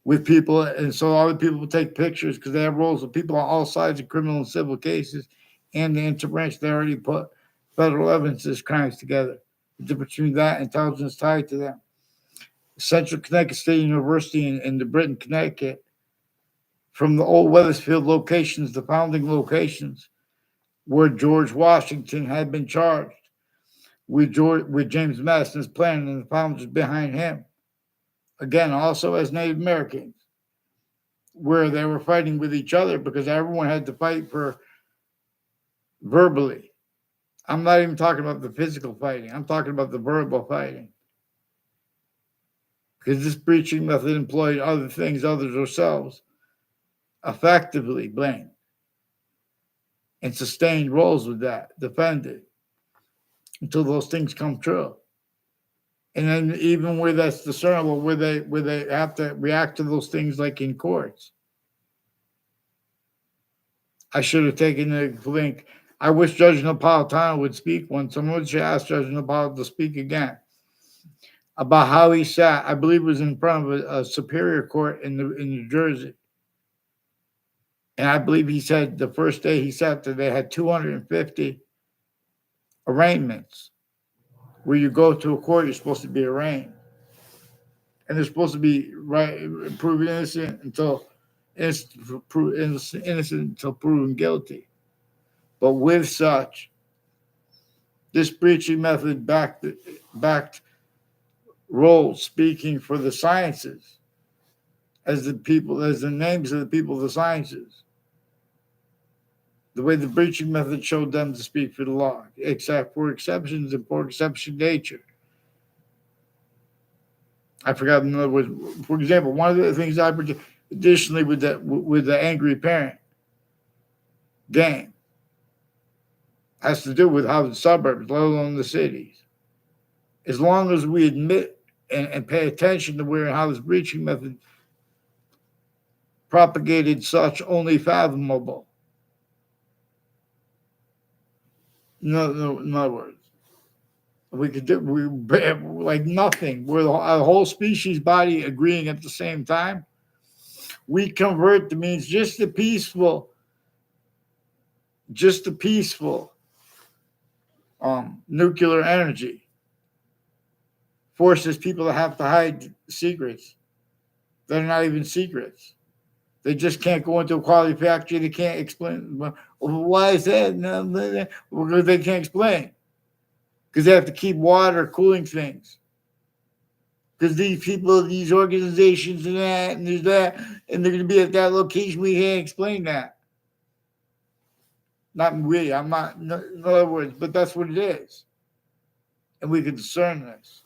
with people, and so other people will take pictures because they have roles with people on all sides of criminal and civil cases, and the interbranch. They already put federal evidence as crimes together. The difference between that and intelligence tied to them. Central Connecticut State University in the Britain, Connecticut, from the old Wethersfield locations, the founding locations, where George Washington had been charged with James Madison's plan and the founders behind him. Again, also as Native Americans, where they were fighting with each other because everyone had to fight for verbally. I'm not even talking about the physical fighting. I'm talking about the verbal fighting. Because this breaching method employed other things others ourselves effectively blamed and sustained roles with that, defended until those things come true. And then even where that's discernible, where they have to react to those things like in courts. I should have taken the link. I wish Judge Napolitano would speak when someone should ask Judge Napolitano to speak again about how he sat. I believe it was in front of a superior court in New Jersey. And I believe he said the first day he sat there, they had 250 arraignments. Where you go to a court, you're supposed to be arraigned. And they're supposed to be proven innocent until innocent until proven guilty. But with such, this breaching method backed role speaking for the sciences as the names of the people of the sciences. The way the breaching method showed them to speak for the law, except for exceptions and for exception nature. I forgot, in other words, for example, one of the things I additionally with the angry parent gang has to do with how the suburbs, let alone the cities. As long as we admit and pay attention to where and how this breaching method propagated such only fathomable. In other words, we could do like nothing. We're a whole species body agreeing at the same time. We convert the means just the peaceful nuclear energy forces people to have to hide secrets. They're not even secrets. They just can't go into a quality factory. They can't explain. Why is that? No, because they can't explain. Because they have to keep water cooling things. Because these people, these organizations and that, and there's that, and they're going to be at that location. We can't explain that. Not we. I'm not, in other words, but that's what it is. And we can discern this.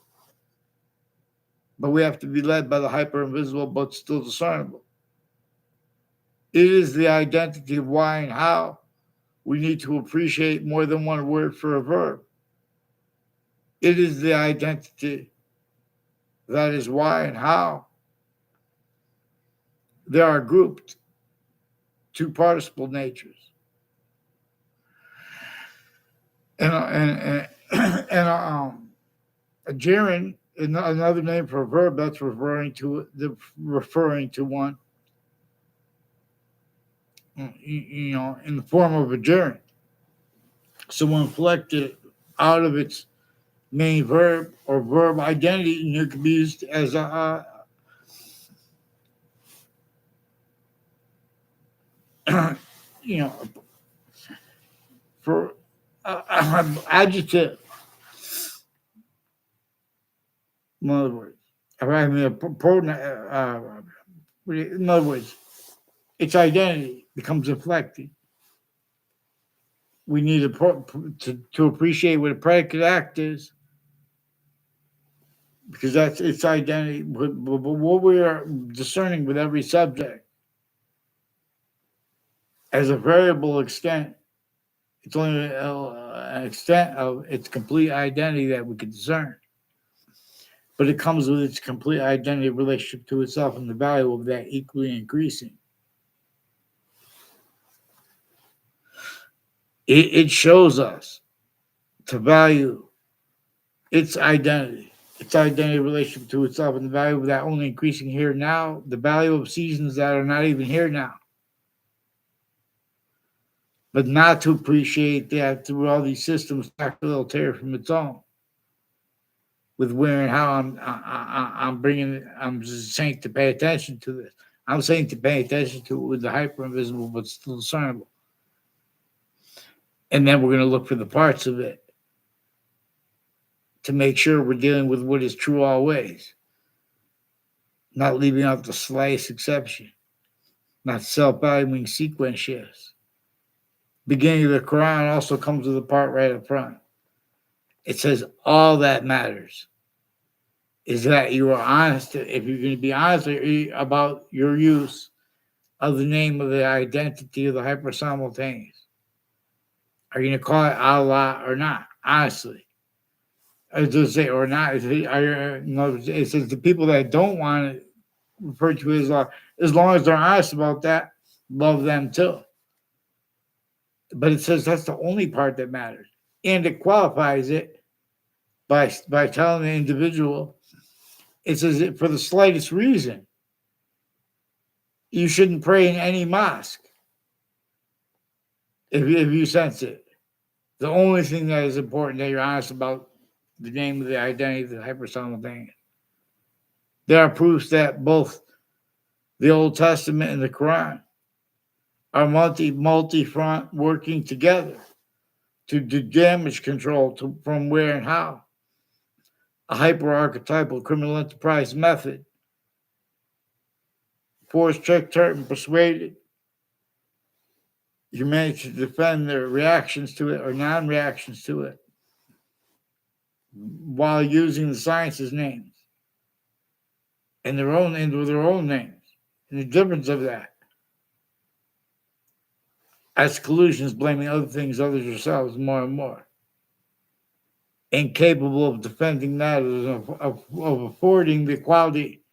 But we have to be led by the hyper invisible, but still discernible. It is the identity of why and how we need to appreciate more than one word for a verb. It is the identity That is why and how there are grouped two participle natures. And a gerund, another name for a verb, that's referring to one, in the form of a gerund. So when inflected out of its main verb or verb identity, and it can be used as you know, for adjective. In other words, I mean, in other words, its identity becomes inflected. We need to appreciate what a predicate act is, because that's its identity. But what we are discerning with every subject as a variable extent, it's only an extent of its complete identity that we can discern. But it comes with its complete identity relationship to itself and the value of that equally increasing. It shows us to value its identity relationship to itself, and the value of that only increasing here now, the value of seasons that are not even here now. But not to appreciate that through all these systems, it'll tear from its own. With where and how I'm just saying to pay attention to this. I'm saying to pay attention to it with the hyper invisible, but still discernible. And then we're going to look for the parts of it to make sure we're dealing with what is true always, not leaving out the slightest exception, not self-valuing sequence shifts. Beginning of the Quran also comes with a part right up front. It says all that matters is that you are honest. If you're going to be honest about your use of the name of the identity of the hyper simultaneous, are you going to call it Allah or not? Honestly. As I say, or not. It says the people that don't want to refer to as long as they're honest about that, love them too. But it says that's the only part that matters. And it qualifies it by telling the individual, it says that for the slightest reason, you shouldn't pray in any mosque if you sense it. The only thing that is important that you're honest about the name of the identity of the hypersimultaneous. There are proofs that both the Old Testament and the Quran are multi-front working together to do damage control from where and how. A hyper-archetypal criminal enterprise method. Force, tricked, hurt, and persuaded humanity to defend their reactions to it or non-reactions to it while using the science's names and their own names. And the difference of that, as collusions blaming other things, others yourselves more and more, incapable of defending matters of affording the quality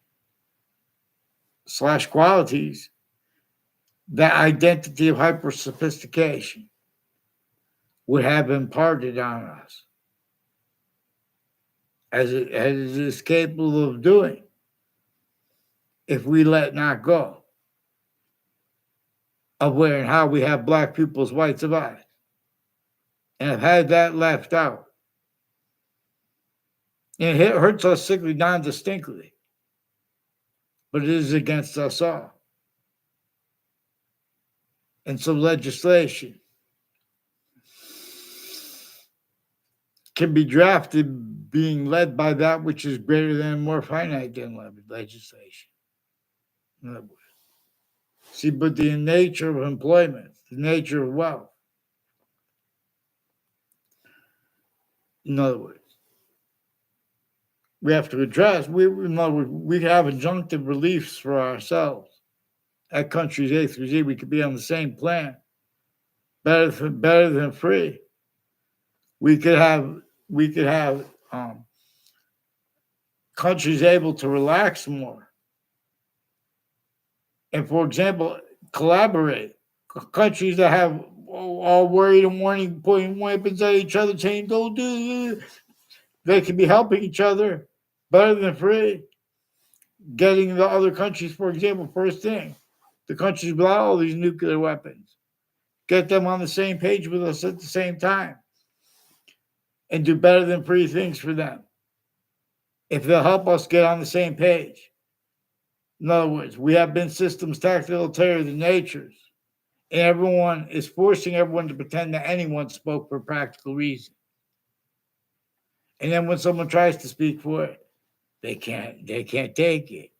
/ qualities, that identity of hyper sophistication would have imparted on us, as it is capable of doing if we let not go of where and how we have black pupils, whites of eyes, and have had that left out. And it hurts us sickly, non-distinctly, but it is against us all. And so legislation can be drafted being led by that which is greater than, more finite than legislation. In other words. See, but the nature of employment, the nature of wealth, in other words, we have to address, we have injunctive reliefs for ourselves. At countries A through Z, we could be on the same plan, better than free. We could have countries able to relax more. And for example, collaborate. Countries that have all worried and warning, pointing weapons at each other, saying, don't do it. They can be helping each other better than free. Getting the other countries, for example, first thing, the countries without all these nuclear weapons, get them on the same page with us at the same time and do better than free things for them. If they'll help us get on the same page. In other words, we have been systems tactical terror the natures, and everyone is forcing everyone to pretend that anyone spoke for practical reason. And then when someone tries to speak for it, they can't take it.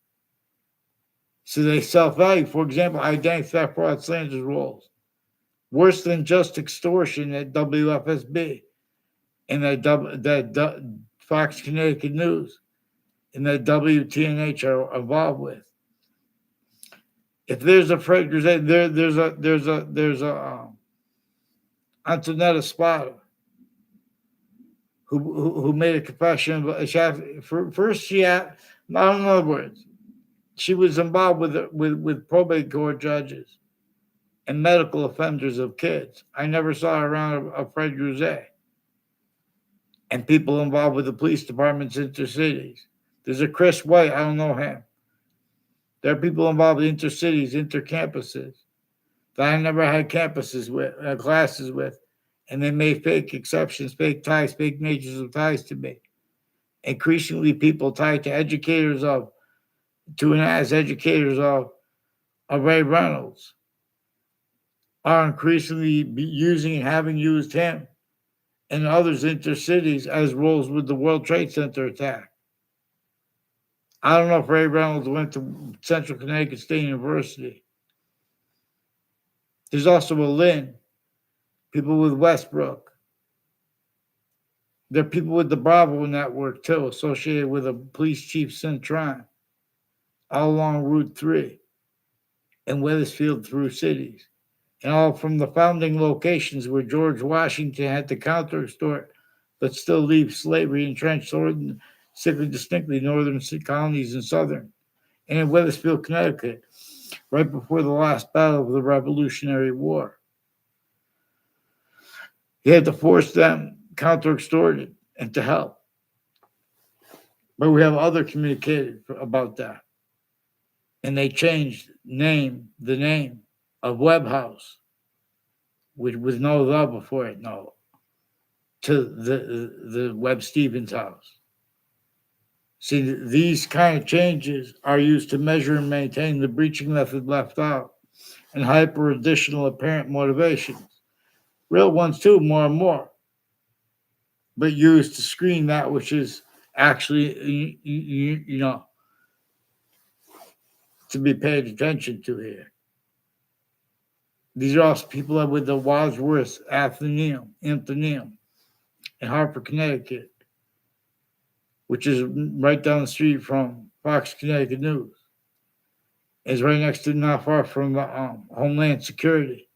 So they self-value. For example, identity theft, fraud, slander roles. Worse than just extortion at WFSB and that Fox Connecticut News and that WTNH are involved with. If there's a Fred Grisette, there's a Antonetta Spada who made a confession. First, in other words, she was involved with probate court judges and medical offenders of kids. I never saw around a Fred Grisette. And people involved with the police departments intercities. There's a Chris White, I don't know him. There are people involved with intercities, intercampuses that I never had classes with, and they made fake exceptions, fake ties, fake natures of ties to me. Increasingly, people tied to educators of Ray Reynolds are increasingly using and having used him and others intercities as roles with the World Trade Center attack. I don't know if Ray Reynolds went to Central Connecticut State University. There's also a Lynn, people with Westbrook. There are people with the Bravo Network, too, associated with a police chief, Cintron, all along Route 3 and Wethersfield through cities, and all from the founding locations where George Washington had to counter-extort but still leave slavery entrenched distinctly northern colonies and southern, and in Wethersfield, Connecticut, right before the last battle of the Revolutionary War. He had to force them counter-extorted and to help. But we have other communicated about that. And they changed the name of Webb House, which was no love before it, no, to the Webb Stevens House. See, these kind of changes are used to measure and maintain the breaching method left out and hyper additional apparent motivations. Real ones too, more and more, but used to screen that which is actually, to be paid attention to here. These are also people with the Wadsworth Athenaeum in Hartford, Connecticut, which is right down the street from Fox Connecticut News. It's right next to, not far from the Homeland Security,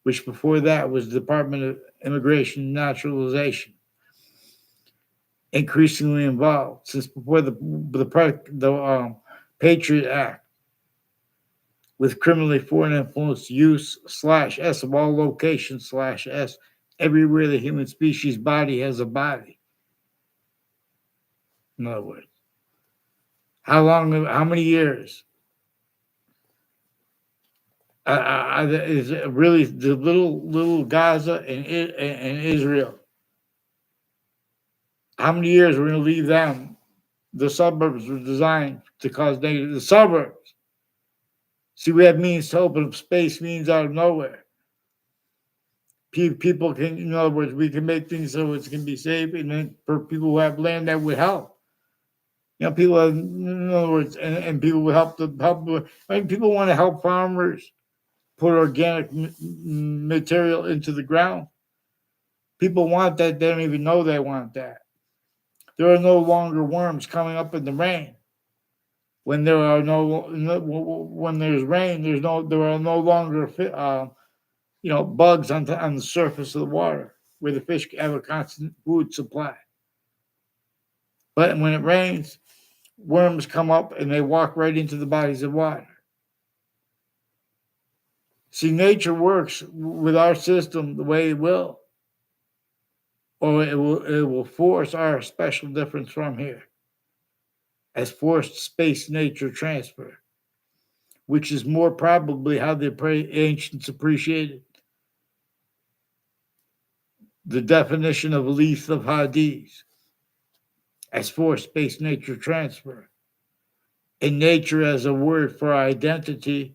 which before that was the Department of Immigration and Naturalization. Increasingly involved since before the Patriot Act, with criminally foreign influence use /S of all locations /S everywhere the human species body has a body. In other words, how many years is it really the little Gaza and Israel? How many years we're going to leave them? The suburbs were designed to cause negative. The suburbs. See, we have means to open up space, means out of nowhere. People can, in other words, we can make things so it can be safe, and then for people who have land that would help. People have, in other words, and people would help. People want to help farmers put organic material into the ground. People want that. They don't even know they want that. There are no longer worms coming up in the rain. When there are when there's rain, there are no longer bugs on the surface of the water where the fish have a constant food supply. But when it rains, worms come up and they walk right into the bodies of water. See, nature works with our system the way it will, or it will force our special difference from here as forced space nature transfer, which is more probably how the ancients appreciated the definition of Leith of Hadith as forced space nature transfer, and nature as a word for identity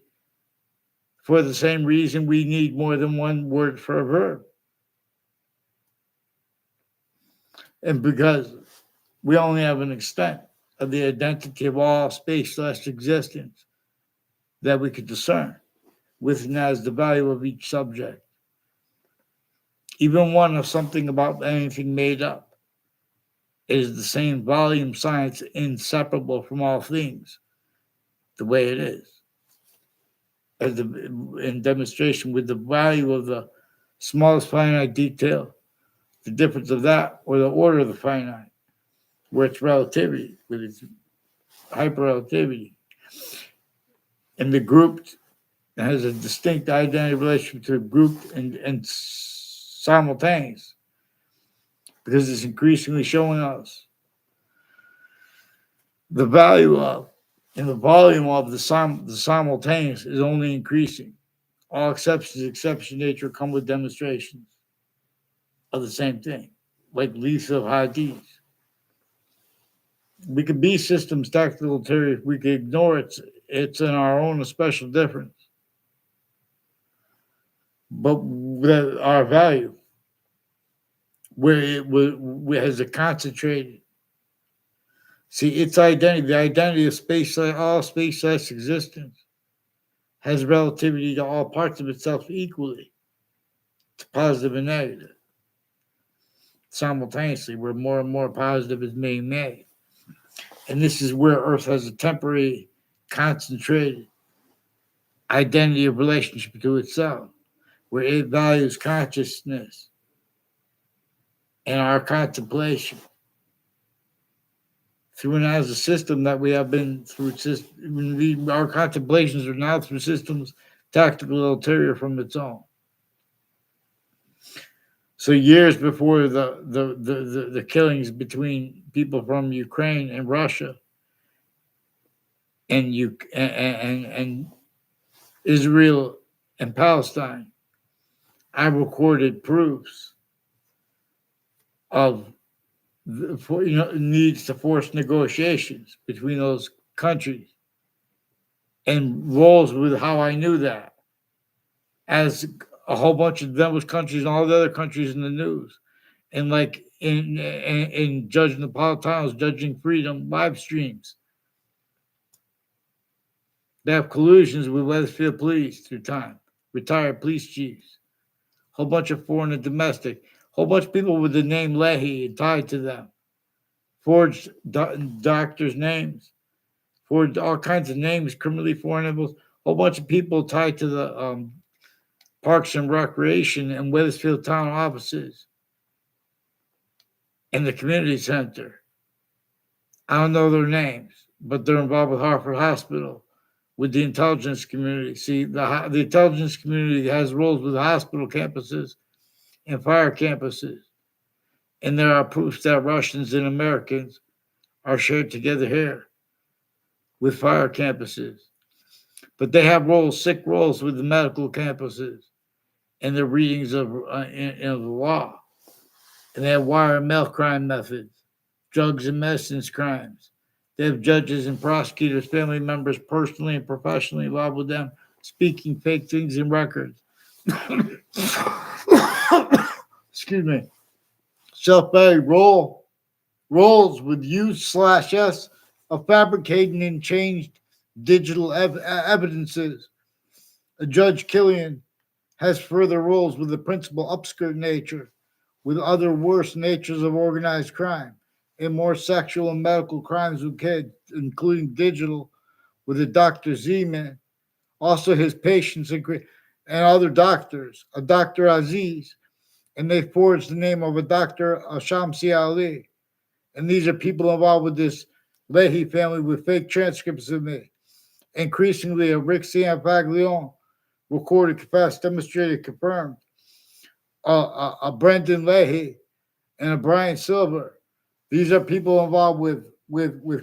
for the same reason we need more than one word for a verb. And because we only have an extent of the identity of all spaceless existence that we could discern, with and as the value of each subject, even one of something about anything made up, is the same volume science inseparable from all things, the way it is, as in demonstration with the value of the smallest finite detail, the difference of that, or the order of the finite, where it's relativity, with its hyperrelativity. And the group has a distinct identity relationship to the group and simultaneous, because it's increasingly showing us the value of and the volume of the simultaneous is only increasing. All exception nature come with demonstrations of the same thing, like Lisa of Hadith. We could be systems tactical theory if we could ignore it. It's in our own special difference. But our value, where it has a concentrated. See, its identity, the identity of space, all space-size existence, has relativity to all parts of itself equally, to positive and negative, simultaneously, where more and more positive is being made. And this is where Earth has a temporary, concentrated identity of relationship to itself, where it values consciousness and our contemplation through and as a system that we have been through. Our contemplations are now through systems tactical ulterior from its own. So years before the killings between people from Ukraine and Russia and Israel and Palestine, I recorded proofs of needs to force negotiations between those countries, and rolls with how I knew that, as a whole bunch of those countries and all the other countries in the news, and like in Judging Napolitano's Judging Freedom live streams, they have collusions with Wethersfield police through time, retired police chiefs, whole bunch of foreign and domestic, whole bunch of people with the name Leahy tied to them, forged doctors' names, forged all kinds of names, criminally foreign animals, whole bunch of people tied to the Parks and Recreation and Wethersfield town offices and the community center. I don't know their names, but they're involved with Hartford Hospital, with the intelligence community. See, the intelligence community has roles with hospital campuses and fire campuses. And there are proofs that Russians and Americans are shared together here with fire campuses. But they have sick roles with the medical campuses and the readings of the law. And they have wire and mail crime methods, drugs and medicines crimes. They have judges and prosecutors, family members, personally and professionally involved with them, speaking fake things in records. Excuse me. Self-value rolls with U/S of fabricating and changed digital evidences. Judge Killian has further roles with the principal upskirt nature, with other worse natures of organized crime, and more sexual and medical crimes with kids, including digital, with the Dr. Z-Man, also his patients and other doctors, a Dr. Aziz, and they forged the name of a Dr. Shamsi Ali. And these are people involved with this Leahy family with fake transcripts of me. Increasingly, a Rick Sanfaglione recorded, confessed, demonstrated, confirmed. A Brendan Leahy and a Brian Silver. These are people involved with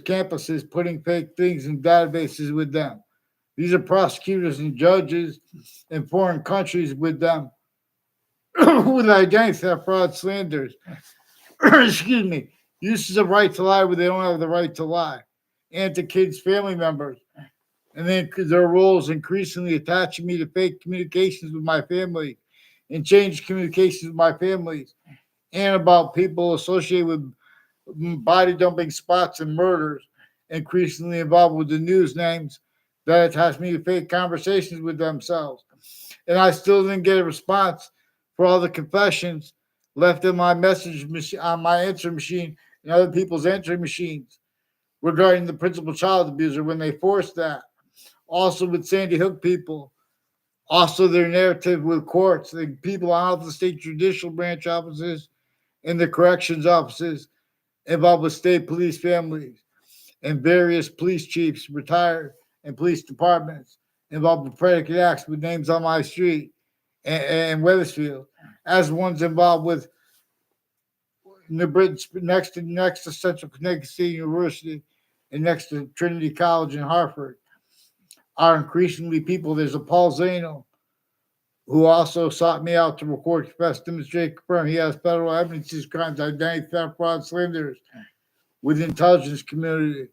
campuses putting fake things in databases with them. These are prosecutors and judges in foreign countries with them with identity theft, fraud, slanders. Excuse me. Uses of right to lie where they don't have the right to lie. And to kids' family members. And then their roles increasingly attaching me to fake communications with my family and change communications with my families and about people associated with body dumping spots and murders, increasingly involved with the news names that attach me to fake conversations with themselves. And I still didn't get a response for all the confessions left in my message machine on my answer machine and other people's answering machines regarding the principal child abuser when they forced that. Also with Sandy Hook people, also their narrative with courts, the people out of the state judicial branch offices and the corrections offices involved with state police families and various police chiefs, retired, and police departments involved with predicate acts with names on my street and Weathersfield, as ones involved with New Britain next to Central Connecticut State University and next to Trinity College in Hartford are increasingly people. There's a Paul Zano who also sought me out to record, confess, demonstrate, confirm he has federal evidence his crimes, identity theft, fraud, slanders with the intelligence community,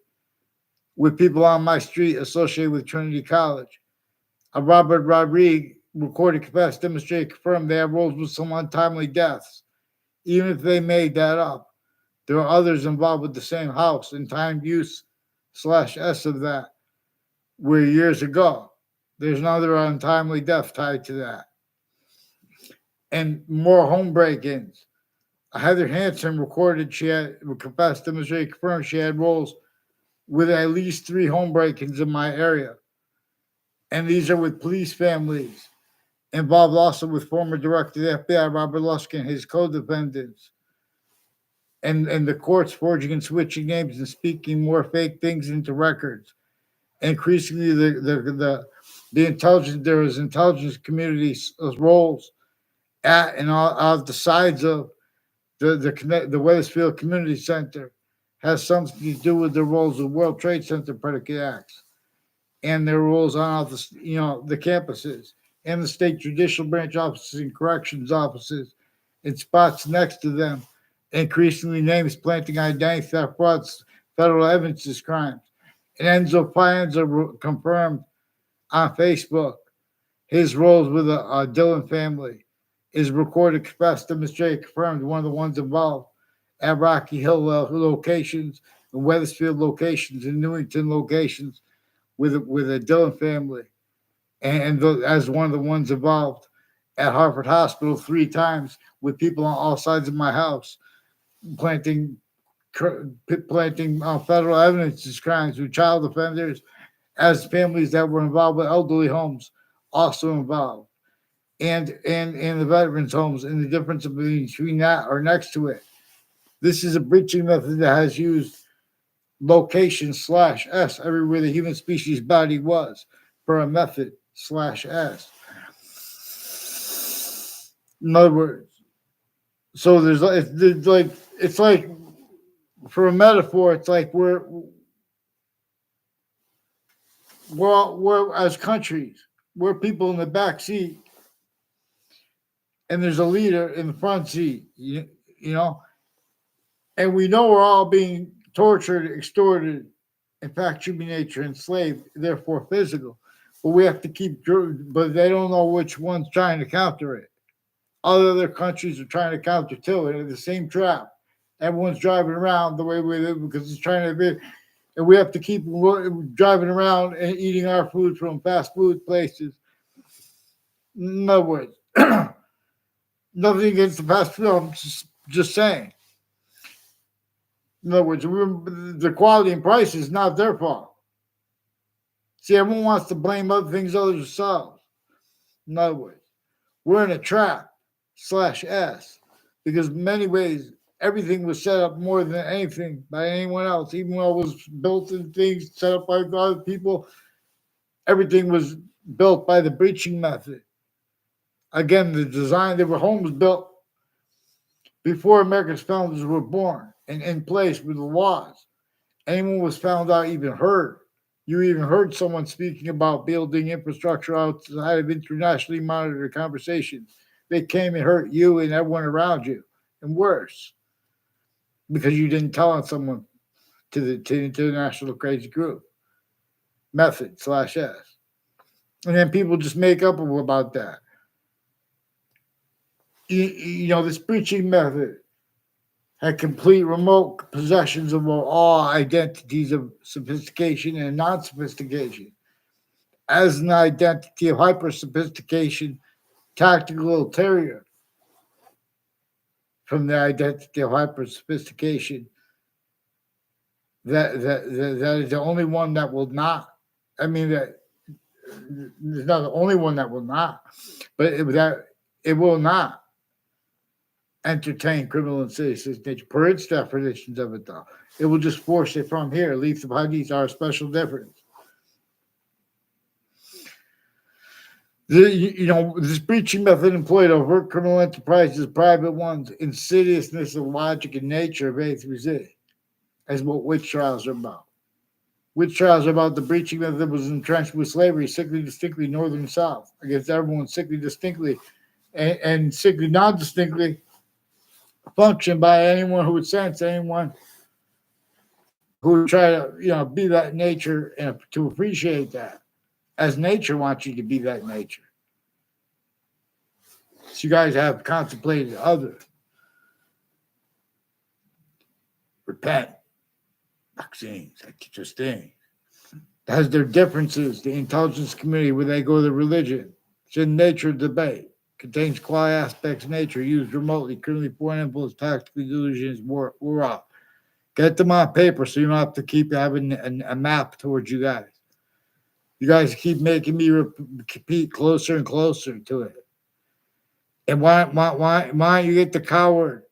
with people on my street associated with Trinity College. Robert Rodriguez recorded, confessed, demonstrated, confirmed they have roles with some untimely deaths. Even if they made that up, there are others involved with the same house and time use /S of that were years ago. There's another untimely death tied to that. And more home break-ins. Heather Hansen recorded she had confessed, demonstrated, confirmed she had roles with at least 3 home break-ins in my area. And these are with police families, involved also with former director of the FBI, Robert Luskin, his co-defendants, and the courts forging and switching names and speaking more fake things into records. Increasingly, the intelligence there is intelligence community roles at and out the sides of the Weathersfield Community Center has something to do with the roles of World Trade Center predicate acts and their roles on the campuses and the state judicial branch offices and corrections offices and spots next to them. Increasingly names planting identity theft, frauds, federal evidence as crimes. And Enzo Pianza confirmed on Facebook his roles with the Dillon family is recorded, confessed, demonstrated, confirmed. One of the ones involved at Rocky Hill locations and Weathersfield locations and Newington locations with a Dillon family, and as one of the ones involved at Hartford Hospital 3 times with people on all sides of my house planting federal evidence as crimes with child offenders, as families that were involved with elderly homes also involved, and the veterans homes, and the difference between that or next to it. This is a breaching method that has used location /S everywhere the human species body was for a method /S. In other words, so it's like for a metaphor, it's like we're as countries, we're people in the back seat, and there's a leader in the front seat, you know, and we know we're all being tortured, extorted, in fact, human nature, enslaved, therefore physical. But we have to but they don't know which one's trying to counter it. Other countries are trying to counter too, and it's the same trap. Everyone's driving around the way we live because it's trying to be, and we have to keep driving around and eating our food from fast food places. In other words, nothing against the fast food. I'm just saying. In other words, the quality and price is not their fault. See, everyone wants to blame other things other than themselves. In other words, we're in a trap /S because in many ways Everything was set up more than anything by anyone else, even though it was built in things set up by other people. Everything was built by the breaching method. Again, the design, there were homes built before America's founders were born and in place with the laws. Anyone was found out, even heard. You even heard someone speaking about building infrastructure outside of internationally monitored conversations. They came and hurt you and everyone around you, and worse, because you didn't tell on someone to the international crazy group method slash S. And then people just make up about that. This breaching method had complete remote possessions of all identities of sophistication and non sophistication. As an identity of hyper sophistication, tactical ulterior from the identity of hyper sophistication, that is the only one that will not. I mean, that there's not the only one that will not, but it will not entertain criminal and citizen's nature per its definitions of it, though. It will just force it from here. Leaves of Hadith are a special difference. This breaching method employed overt criminal enterprises, private ones, insidiousness of logic and nature of A through Z, is what witch trials are about. Witch trials are about the breaching method that was entrenched with slavery, sickly distinctly northern and south, against everyone sickly distinctly and sickly non-distinctly functioned by anyone who would sense anyone who would try to, be that nature and to appreciate that, as nature wants you to be that nature. So you guys have contemplated others. Repent. Vaccines, that's interesting. Has their differences, the intelligence community, where they go to religion. It's in nature debate. Contains quality aspects of nature used remotely, criminally foreign influence, tactically delusions, we're off. Get them on paper so you don't have to keep having a map towards you guys. You guys keep making me repeat closer and closer to it. And why don't you get the coward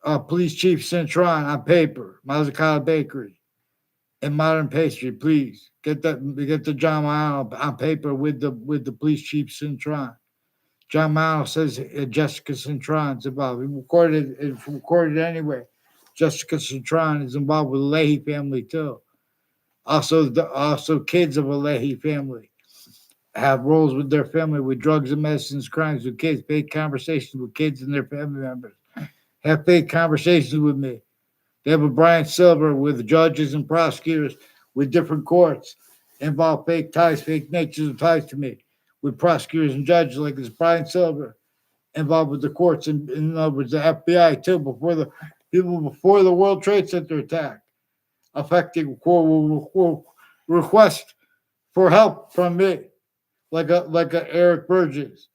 police chief Cintron on paper, Mazzucato Bakery, and Modern Pastry, please get the John Mano on paper with the police chief Cintron. John Mano says Jessica Cintron is involved. It's recorded anyway. Jessica Cintron is involved with the Leahy family too. Also kids of a Leahy family have roles with their family with drugs and medicines, crimes with kids, fake conversations with kids and their family members. Have fake conversations with me. They have a Brian Silver with judges and prosecutors with different courts. Involve fake ties, fake natures of ties to me with prosecutors and judges like this Brian Silver involved with the courts and in other words the FBI too before the World Trade Center attack, affecting request for help from me, like a Eric Burgess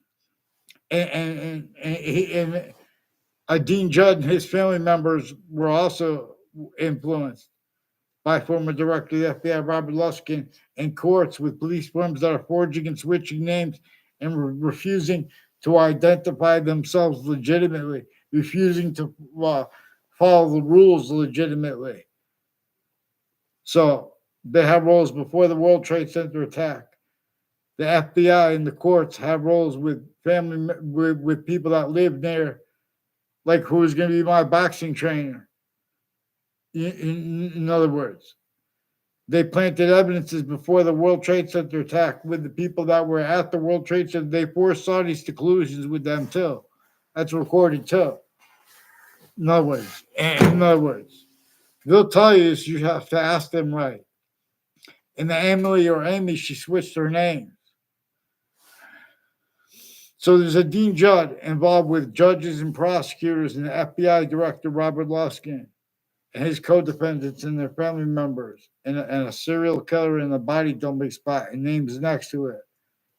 and Dean Judd and his family members were also influenced by former director of the FBI, Robert Luskin, in courts with police firms that are forging and switching names and refusing to identify themselves legitimately, refusing to follow the rules legitimately. So they have roles before the World Trade Center attack. The FBI and the courts have roles with family with people that live near, like who is going to be my boxing trainer. In other words, they planted evidences before the World Trade Center attack with the people that were at the World Trade Center. They forced Saudis to collusions with them too. That's recorded too. In other words, they'll tell you this. You have to ask them right. And the Emily or Amy, she switched her name. So there's a Dean Judd involved with judges and prosecutors and the FBI director Robert Luskin and his co-defendants and their family members, and a serial killer in a body dumping spot and names next to it,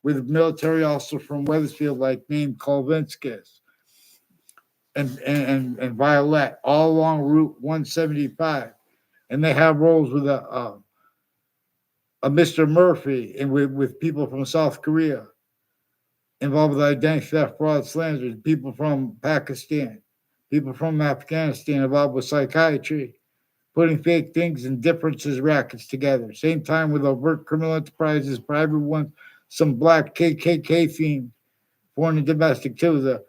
with a military officer from Wethersfield like named Kolvinskis and Violet, all along Route 175, and they have roles with a Mr. Murphy and with people from South Korea involved with identity theft, fraud, slander, people from Pakistan, People from Afghanistan involved with psychiatry, putting fake things and differences rackets together. Same time with overt criminal enterprises, private ones, some black KKK theme, foreign and domestic too.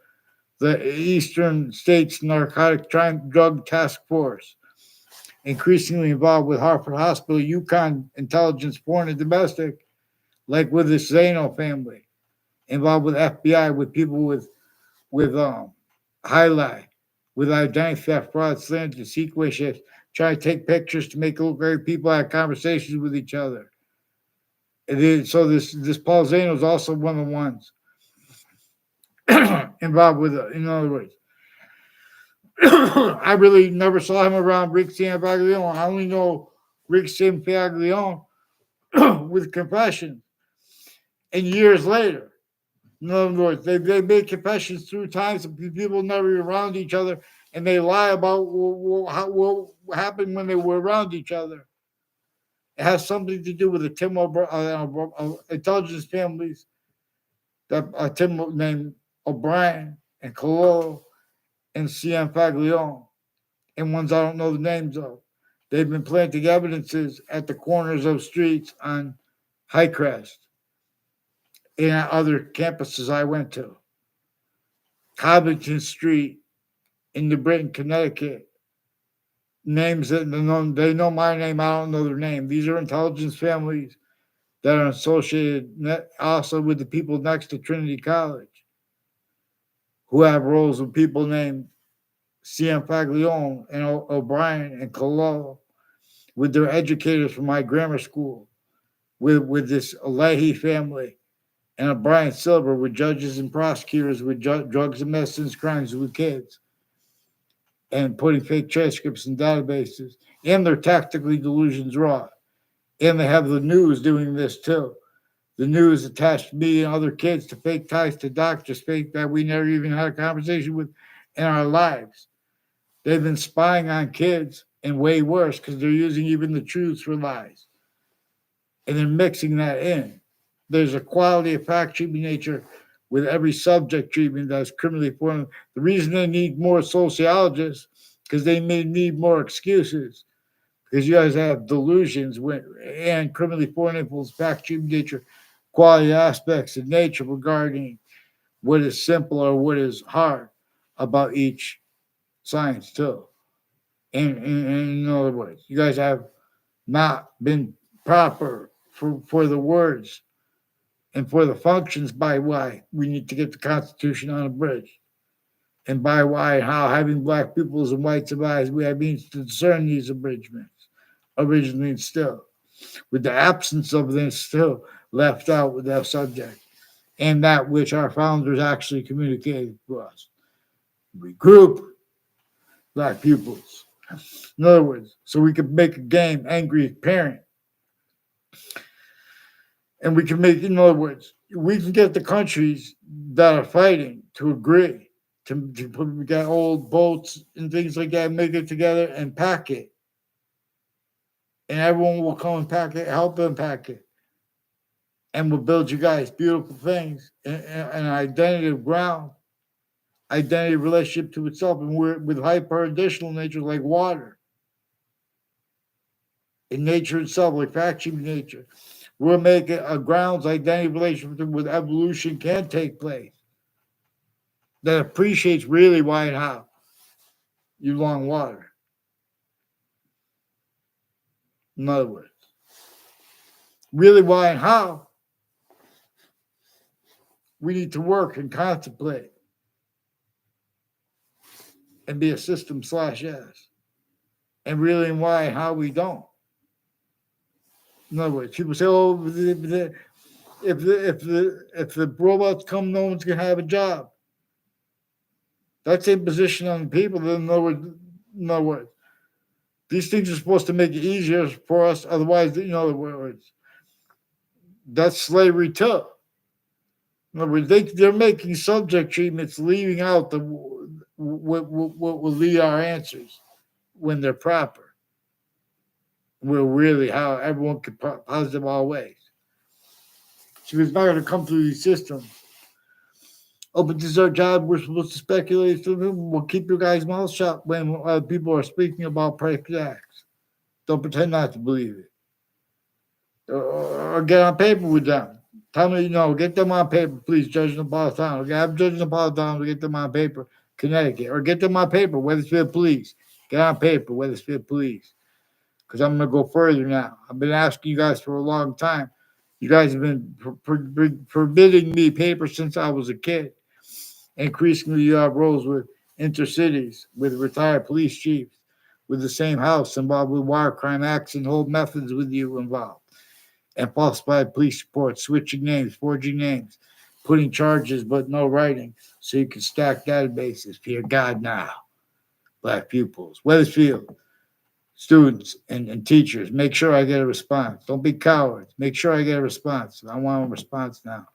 The Eastern States Narcotic Drug Task Force, increasingly involved with Hartford Hospital, Yukon intelligence, foreign and domestic, like with the Zano family, involved with FBI, with people with highlight, with identity theft, fraud, slander, sequence shifts, trying to take pictures to make it look like people had conversations with each other. So this Paul Zano is also one of the ones involved with it. In other words, I really never saw him around Rick Sanpaglione. I only know Rick Sanpaglione with confessions. And years later, in other words, they made confessions through times that people never around each other, and they lie about what happened when they were around each other. It has something to do with the intelligence families that Tim named O'Brien and Cololo and C.M. Faglione, and ones I don't know the names of. They've been planting evidences at the corners of streets on Highcrest and at other campuses I went to. Covington Street in New Britain, Connecticut. Names that they know my name, I don't know their name. These are intelligence families that are associated also with the people next to Trinity College who have roles with people named C.M. Faglione and O'Brien and Cololo, with their educators from my grammar school, with this Leahy family and O'Brien Silver, with judges and prosecutors with drugs and medicines crimes with kids, and putting fake transcripts in databases, and their tactically delusions raw. And they have the news doing this too. The news attached me and other kids to fake ties to doctors, fake that we never even had a conversation with in our lives. They've been spying on kids, and way worse because they're using even the truths for lies. And they're mixing that in. There's a quality of fact treatment nature with every subject treatment that's criminally formed. The reason they need more sociologists because they may need more excuses because you guys have delusions and criminally foreign influence fact treatment nature, quality aspects of nature regarding what is simple or what is hard about each science too. In other words, you guys have not been proper for the words and for the functions by why we need to get the Constitution on a bridge, and by why and how having black pupils and whites of eyes we have means to discern these abridgments originally and still, with the absence of them still left out with that subject, and that which our founders actually communicated to us. We group black pupils. In other words, so we could make a game angry parent. And we can make, in other words, we can get the countries that are fighting to agree to put, we got old boats and things like that, make it together and pack it. And everyone will come and pack it, help them pack it. And we'll build you guys beautiful things and an identity of ground, identity relationship to itself, and we're with hyper additional nature like water. In nature itself, like faction nature. We'll make it a grounds identity relationship with evolution can take place that appreciates really why and how you long water. In other words, really why and how we need to work and contemplate and be a system /s, and really why and how we don't. In other words, people say, "Oh, if the robots come, no one's gonna have a job." That's imposition on the people. In other words, these things are supposed to make it easier for us. Otherwise, in other words, that's slavery too. In other words, they're making subject treatments, leaving out what will lead our answers when they're proper. We're really how everyone can positive all ways. So it's not going to come through these systems Oh, but this is our job. We're supposed to speculate. We'll keep your guys' mouth shut when people are speaking about private acts. Don't pretend not to believe it. Or get on paper with them. Tell me, get them on paper, please, Judge Napolitano. Okay, I'm Judge Napolitano to get them on paper, Connecticut. Or get them on paper, Weathersfield Police. Get on paper, Weathersfield Police. Because I'm going to go further now. I've been asking you guys for a long time. You guys have been forbidding me paper since I was a kid. Increasingly, you have roles with intercities, with retired police chiefs, with the same house involved with wire crime acts and whole methods with you involved. And falsified police reports, switching names, forging names, putting charges but no writing, so you can stack databases. Fear God now. Black pupils. Weathersfield, students and teachers, make sure I get a response. Don't be cowards. Make sure I get a response. I want a response now.